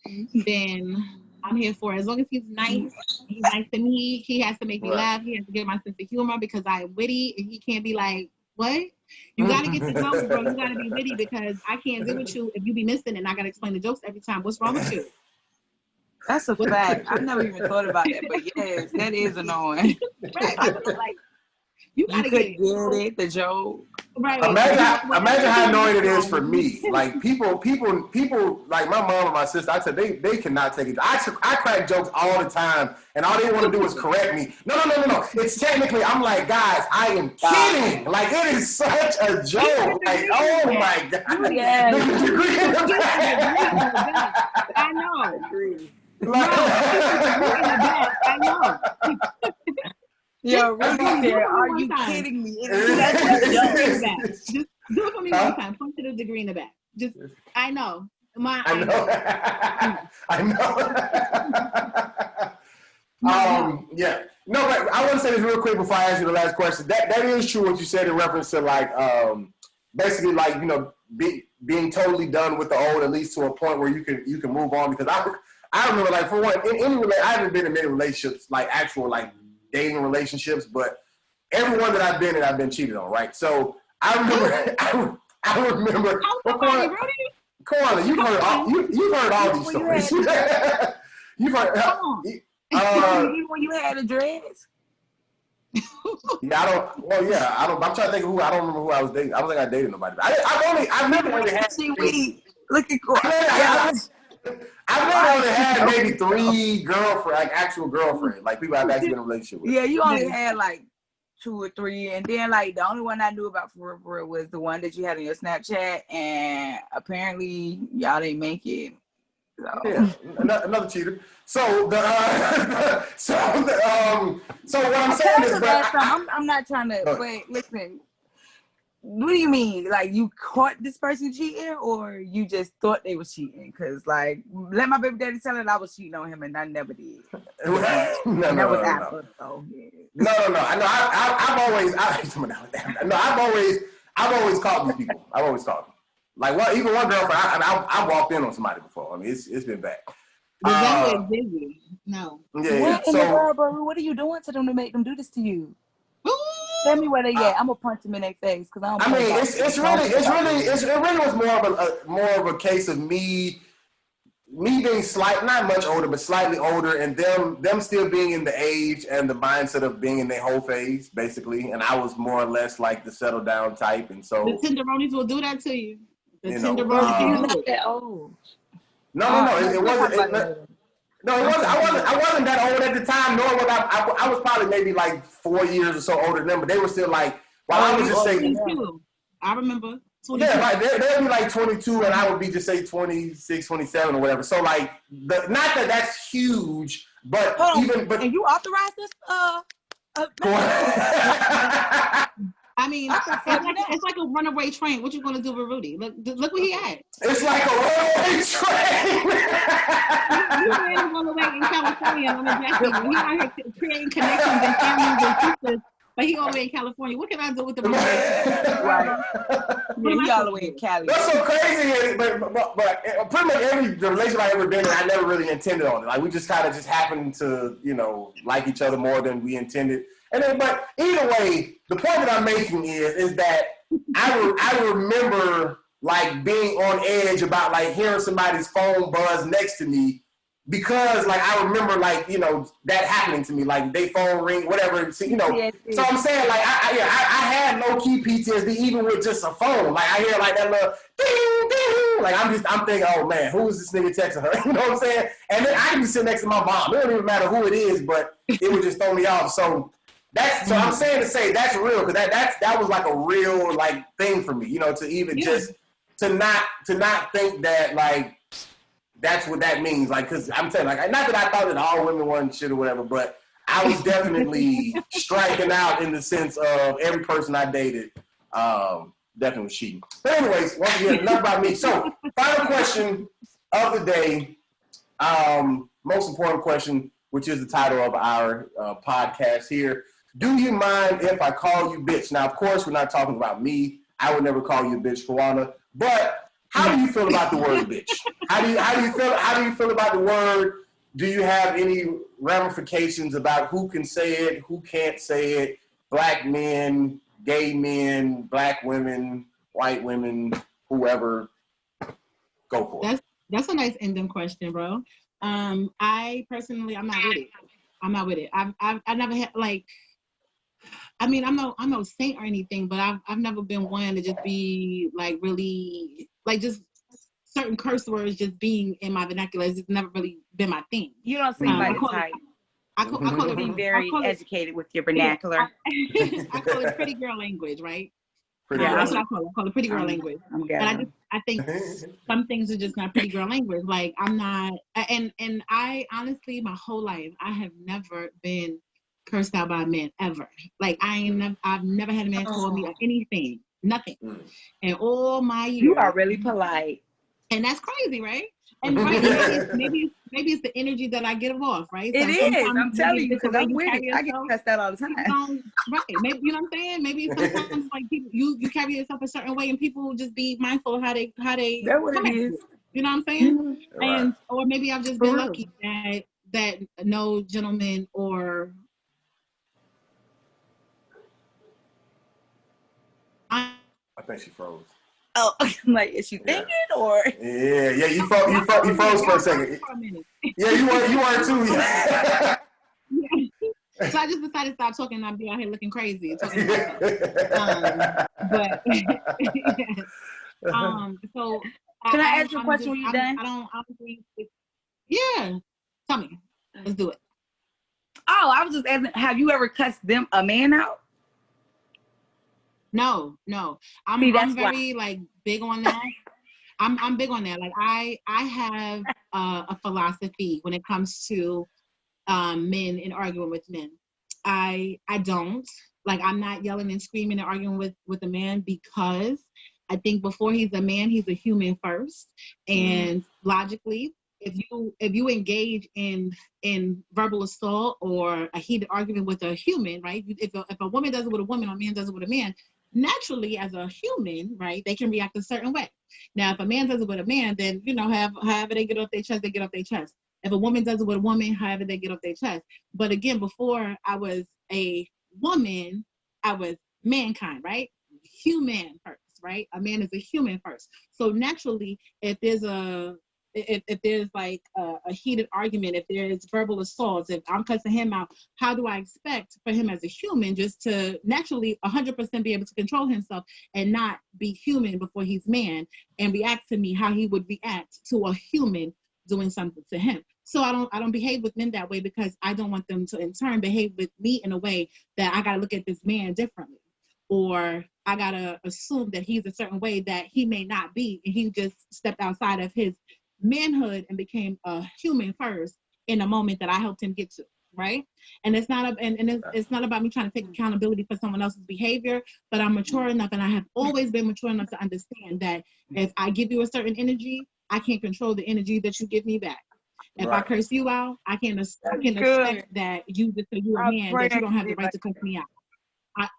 D: then I'm here for it. As long as he's nice to me, he has to make me laugh. He has to get my sense of humor because I'm witty, and he can't be like, what? You got to get the jokes, bro. You got to be witty because I can't deal with you if you be missing and I got to explain the jokes every time. What's wrong with you?
A: That's a fact. I've never even thought about that, but yes, that is annoying.
D: Right. Like, you
A: could get it, the joke.
B: Right. Imagine how annoying it is for me. Like people like my mom and my sister, I said they cannot take it. I crack jokes all the time and all they want to do is correct me. No. It's technically, I'm like, guys, I am kidding. Like, it is such a joke. Like, oh my God.
A: Yes.
D: I know.
A: I know. Yo, Rudy said, are you kidding me? That's a joke.
D: Just do it for me one time. Punch to the degree in the back. Just, I know.
B: I know. Yeah. No, but I want to say this real quick before I ask you the last question. That is true what you said in reference to like, basically like, you know, being totally done with the old, at least to a point where you can move on. Because I remember, like, for one, I haven't been in many relationships, like actual like dating relationships, but every one that I've been in, I've been cheated on, right? So I remember, Koala, you've heard all these stories. You've heard.
A: Even when you had a dress.
B: I'm trying to think of who. I don't remember who I was dating. I don't think I dated nobody. I've never only had.
A: Look at Koala.
B: I've never only had maybe 3 girlfriends, like actual girlfriends, like people I've actually been in a relationship with.
A: Yeah, you only had like 2 or 3, and then like the only one I knew about for real was the one that you had in your Snapchat, and apparently y'all didn't make it. So.
B: Yeah, another cheater. So what I'm saying is,
A: I'm not trying to. But listen. What do you mean? Like, you caught this person cheating, or you just thought they was cheating? Because, like, let my baby daddy tell it I was cheating on him, and I never did. No.
B: I've always caught these people. I've always caught them. Like, well, even one girlfriend, I walked in on somebody before. I mean, it's been bad.
D: Busy. No.
B: Yeah.
A: What in the world, bro? What are you doing to them to make them do this to you? Tell me where they at. I'm gonna punch them in their face because I don't.
B: I mean, it really was more of a case of me being not much older, but slightly older, and them still being in the age and the mindset of being in their whole phase, basically. And I was more or less like the settle down type, and so
D: the tenderonis will do that to you.
A: You're not that old.
B: No, it wasn't. No, it wasn't. I wasn't that old at the time. Nor was I was probably maybe like 4 years or so older than them. But they were still like. While I was just saying.
D: I remember. 22.
B: Yeah, like they'll be like 22 and I would be just say 26, 27 or whatever. So like, not that that's huge, but
A: and you authorized this?
D: I mean, it's like a runaway train. What you gonna do with Rudy? Look where he at.
B: It's like a runaway train.
D: He ran all the way in California. I'm in Jacksonville. He out here creating connections and families and sisters, but he all the way in California. What can I do with the runaway?
A: Right. He all the way in Cali.
B: What's so crazy is, but pretty much every relationship I ever been in, I never really intended on it. Like we just kind of just happened to, like each other more than we intended. And then, but either way, the point that I'm making is that I remember like being on edge about like hearing somebody's phone buzz next to me because like I remember like that happening to me, like they phone ring, whatever. So, so I'm saying like I had low key PTSD even with just a phone. Like I hear like that little ding ding. Like I'm thinking, oh man, who is this nigga texting her? You know what I'm saying? And then I can be sitting next to my mom. It don't even matter who it is, but it would just throw me off. So I'm saying to say that's real because that was like a real like thing for me, to even just to not think that like that's what that means, like because I'm telling like not that I thought that all women weren't shit or whatever, but I was definitely striking out in the sense of every person I dated definitely was cheating. But anyways, once again, enough about me. So final question of the day, most important question, which is the title of our podcast here. Do you mind if I call you bitch? Now, of course, we're not talking about me. I would never call you a bitch, Kawana. But how do you feel about the word bitch? How do you feel about the word? Do you have any ramifications about who can say it, who can't say it? Black men, gay men, black women, white women, whoever. Go for it.
D: That's a nice ending question, bro. I personally, I'm not with it. I never had like. I mean, I'm no saint or anything, but I've never been one to just be like really like just certain curse words just being in my vernacular. It's just never really been my thing.
A: You don't seem like the type.
D: I call it
A: being very educated with your vernacular.
D: I call it pretty girl language, right?
B: That's
D: what I call it pretty girl language. And I think some things are just not pretty girl language. Like I'm not, and I honestly, my whole life, I have never been cursed out by a man ever. Like I've never had a man call me anything, nothing. And all my years.
A: You are really polite.
D: And that's crazy, right? And right, maybe it's the energy that I get off, right?
A: It is. I'm telling you, because I'm with it. I get cussed out all the time.
D: Right. Maybe you know what I'm saying? Maybe sometimes like people you carry yourself a certain way and people just be mindful of how they
A: That's what it is.
D: You know what I'm saying?
B: Mm-hmm.
D: And or maybe I've just been lucky that no gentleman or
B: I think she froze.
A: Oh, like is she thinking or?
B: Yeah, you froze for a second. Yeah, you weren't too. Yeah.
D: So I just decided to stop talking and I'd be out here looking crazy. So
A: can I ask you a question when you're done?
D: I don't think. Yeah, tell me. Let's do it.
A: Oh, I was just asking, have you ever cussed a man out?
D: No. I'm very like big on that. I'm big on that. Like I have a philosophy when it comes to men and arguing with men. I don't like. I'm not yelling and screaming and arguing with a man because I think before he's a man, he's a human first. And logically, if you engage in verbal assault or a heated argument with a human, right? If a woman does it with a woman or a man does it with a man, naturally as a human, right, they can react a certain way. Now, if a man does it with a man, then however they get off their chest, they get off their chest. If a woman does it with a woman, however they get off their chest. But again, before I was a woman, I was mankind, right? Human first, right? A man is a human first. So naturally, if there's like a heated argument, if there's verbal assaults, if I'm cussing him out, how do I expect for him as a human just to naturally 100% be able to control himself and not be human before he's man and react to me how he would react to a human doing something to him? So I don't behave with men that way because I don't want them to in turn behave with me in a way that I got to look at this man differently. or I gotta assume that he's a certain way that he may not be, and he just stepped outside of his manhood and became a human first in a moment that I helped him get to, right? And it's not it's not about me trying to take accountability for someone else's behavior, but I'm mature enough, and I have always been mature enough to understand that if I give you a certain energy, I can't control the energy that you give me back. If I curse you out, I can expect that you, just so you're a man, that you don't have the right to curse me out.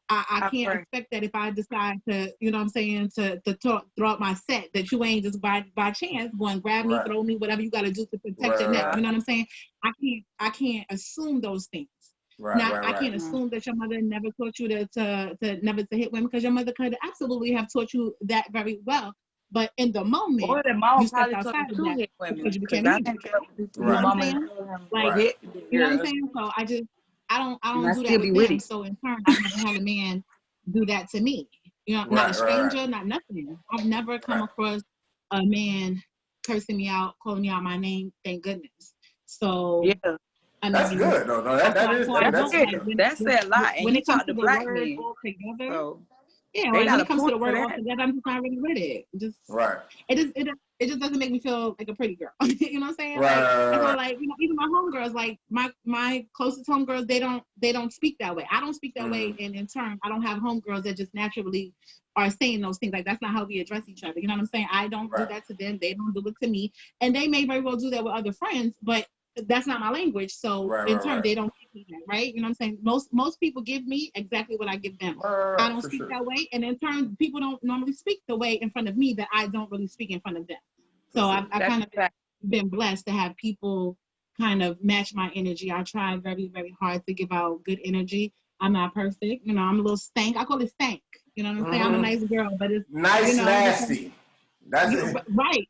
D: I can't expect that if I decide to, you know what I'm saying, to throw out my set, that you ain't just by chance going grab me, throw me, whatever you got to do to protect your neck. You know what I'm saying? I can't assume those things. I can't assume that your mother never taught you to never to hit women, because your mother could absolutely have taught you that very well. But in the moment,
A: or the mom
D: you stepped
A: probably
D: outside of
A: told
D: that
A: hit women,
D: because you became
A: I
D: evil.
A: think
D: You know what I'm saying? Like, you know what I'm saying? So I don't do that with them. So in turn, I've never had a man do that to me. You know, not a stranger, not nothing. I've never come across a man cursing me out, calling me out my name. Thank goodness. So
A: yeah.
D: I mean,
B: that's good though. No, that's
A: good. That said a lot. And
D: when
A: he
D: it comes
A: talked
D: to
A: to
D: the
A: black
D: word
A: men.
D: all together,
A: So
D: yeah, like when it comes to the word all together, I'm just not really with it. Just it just doesn't make me feel like a pretty girl. You know what I'm saying? I feel like, you know, even my homegirls, like my closest homegirls, they don't speak that way. I don't speak that way, and in turn, I don't have homegirls that just naturally are saying those things. Like, that's not how we address each other. You know what I'm saying? I don't do that to them. They don't do it to me, and they may very well do that with other friends, but that's not my language. So in turn, they don't give me that, right? You know what I'm saying? Most people give me exactly what I give them. I don't speak that way, and in turn, people don't normally speak the way in front of me that I don't really speak in front of them. So I've kind of been blessed to have people kind of match my energy. I try very, very hard to give out good energy. I'm not perfect. You know, I'm a little stank. I call it stank. You know what I'm saying? I'm a nice girl, but it's
B: nice,
D: you know,
B: nasty. That's it.
D: Right.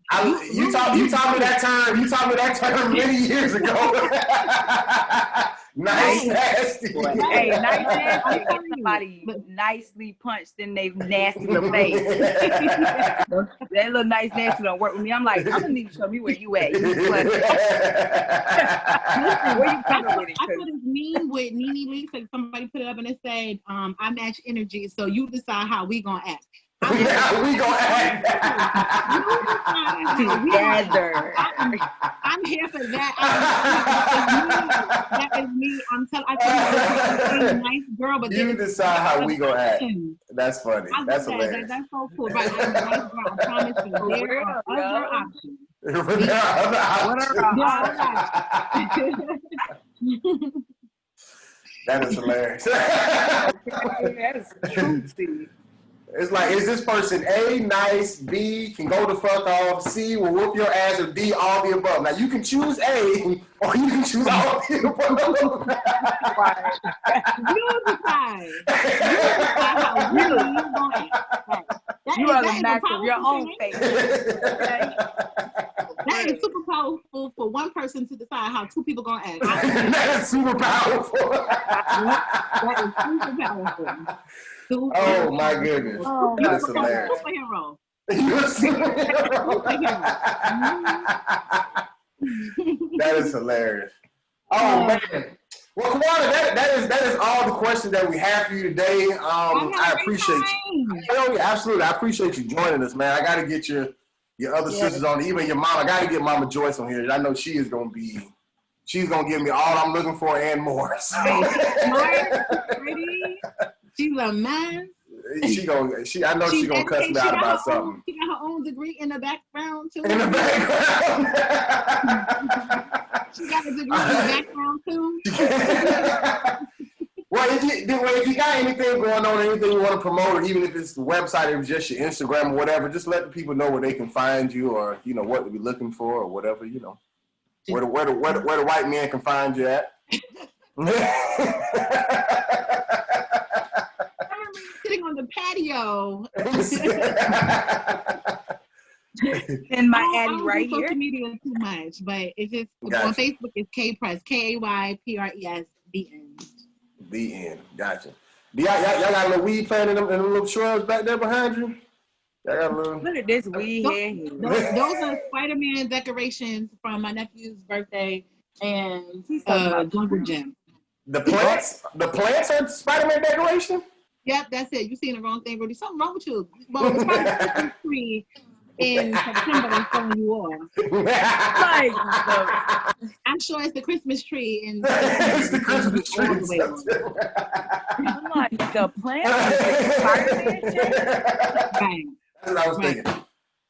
B: You taught me that term. You taught me that term many years ago. Nice, nasty.
A: Hey, nice nasty. Get somebody nicely punched in their nasty little face. That little nice nasty don't work with me. I'm like, I'm gonna need to show me where you at. Where you coming with it?
D: I put this meme with Nene Leakes, and somebody put it up and it said, I match energy, so you decide how we gonna act.
B: How we gonna act?
A: Together.
D: I'm here for that. That is me. I tell you, I'm a nice girl, but
B: you decide how we gonna act. That's funny. That's hilarious.
D: That's so cool. Right? I'm a nice girl. I promise you. There are other options.
B: There are other options. That is hilarious.
A: That's true.
B: It's like, is this person A, nice, B, can go the fuck off, C, will whoop your ass, or D, all the above? Now, you can choose A, or you can choose all the above.
D: You decide. You decide how really you want it.
A: You are the master of your own fate.
D: That is super powerful for one person to decide how two people gonna act.
B: That is super powerful.
D: That is super powerful.
B: Oh my goodness.
A: Oh,
B: that is hilarious.
D: Superhero.
B: That is hilarious. Oh man. Well, Kawana, that is all the questions that we have for you today. I appreciate you. Oh, yeah, absolutely. I appreciate you joining us, man. I got to get your other sisters on, even your mom. I got to get Mama Joyce on here. I know she's going to give me all I'm looking for and more. So.
D: Pretty. She's a man.
B: I know she's gonna cuss me out about something.
D: She got her own degree in the background too.
B: In the background.
D: She got a degree in the background too.
B: Well, if you got anything going on, anything you want to promote, or even if it's the website, or just your Instagram or whatever, just let the people know where they can find you, or you know what to be looking for, or whatever, you know, where the white man can find you at.
D: Sitting on the patio.
A: In my Addy right here.
D: Social media too much, but it's just on Facebook. It's K-Press, KAYPRES, the end.
B: The end. Gotcha. Y'all got a little weed plant in them little shrubs back there behind you? Y'all got a little...
A: Look at this weed here.
D: Those are Spider-Man decorations from my nephew's birthday and Jungle Gym.
B: The plants are Spider-Man decoration?
D: Yep, that's it. You seeing the wrong thing, Rudy. Something wrong with you. Well, it's probably the Christmas tree in September that's throwing you off.
A: Like,
D: I'm sure it's the Christmas tree in
B: It's the Christmas tree.
D: all the way on.
A: I'm like, the plant is Spider-Man shit?
D: Right.
B: That's what I was thinking.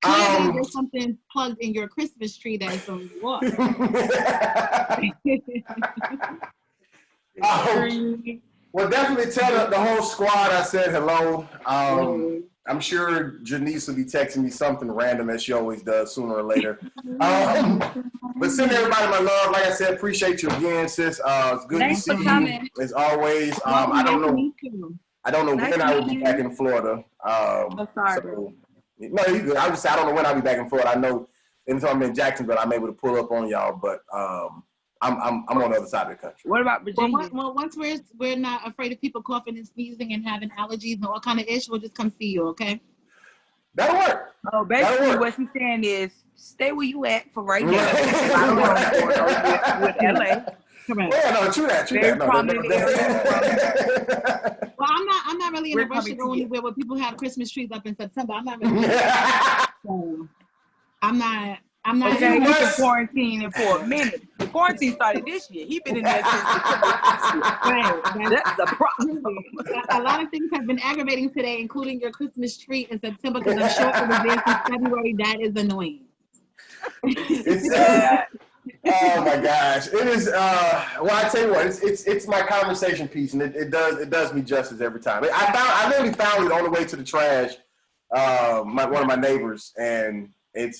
D: Clearly, there's something plugged in your Christmas tree that is throwing you off.
B: Well, definitely tell the whole squad I said hello. I'm sure Janice will be texting me something random as she always does sooner or later. But send everybody my love. Like I said, appreciate you again, sis. It's good
A: Thanks
B: to see
A: for
B: you
A: coming.
B: as always. I don't know
A: Nice
B: when
A: to
B: I will
A: meet
B: be
A: you.
B: back in Florida.
A: Sorry,
B: So, no, you good. I don't know when I'll be back in Florida. I know anytime I'm in Jacksonville, I'm able to pull up on y'all, but I'm on the other side of the country.
A: What about Virginia?
D: Well, once we're not afraid of people coughing and sneezing and having allergies and all kind of ish, we'll just come see you, okay?
B: That'll work.
A: Oh, basically what she's saying is stay where you at for right now. I don't know with LA.
D: Correct.
B: Yeah, no, true that.
A: Very prominent
D: Well, I'm not really in a rush to go anywhere where people have Christmas trees up in September. I'm not really. So, I'm not.
A: Okay, he's been quarantining for a minute. The quarantine started this year. He's been in there since
D: Right.
A: That's the problem.
D: A lot of things have been aggravating today, including your Christmas tree in September, because I'm sure it was there since February. That is annoying.
B: Oh my gosh, it is. Well, I tell you what, it's my conversation piece, and it does me justice every time. I literally found it on the way to the trash. One of my neighbors, and it's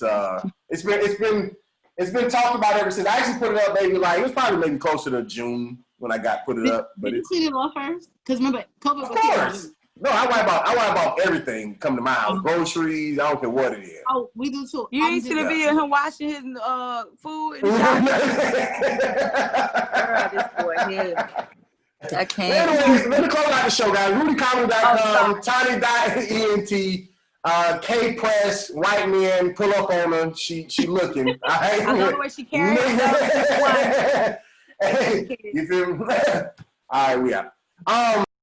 B: been talked about ever since. I actually put it up it was probably maybe closer to June when I put it up. But
D: did you clean it off first? Because remember, COVID was
B: of course. No, I wipe out everything come to my house. Groceries, I don't care what it is.
D: Oh, we do too.
A: You ain't see the video of him washing his food in the shop? This boy here. I can't.
B: Anyways, let me close out the show, guys. RudyComedy.com, Tiny.ent, K-Press, white men, pull up on her. She looking. All right?
A: I love the way she carries herself.
B: Hey, you feel me? All right, we out.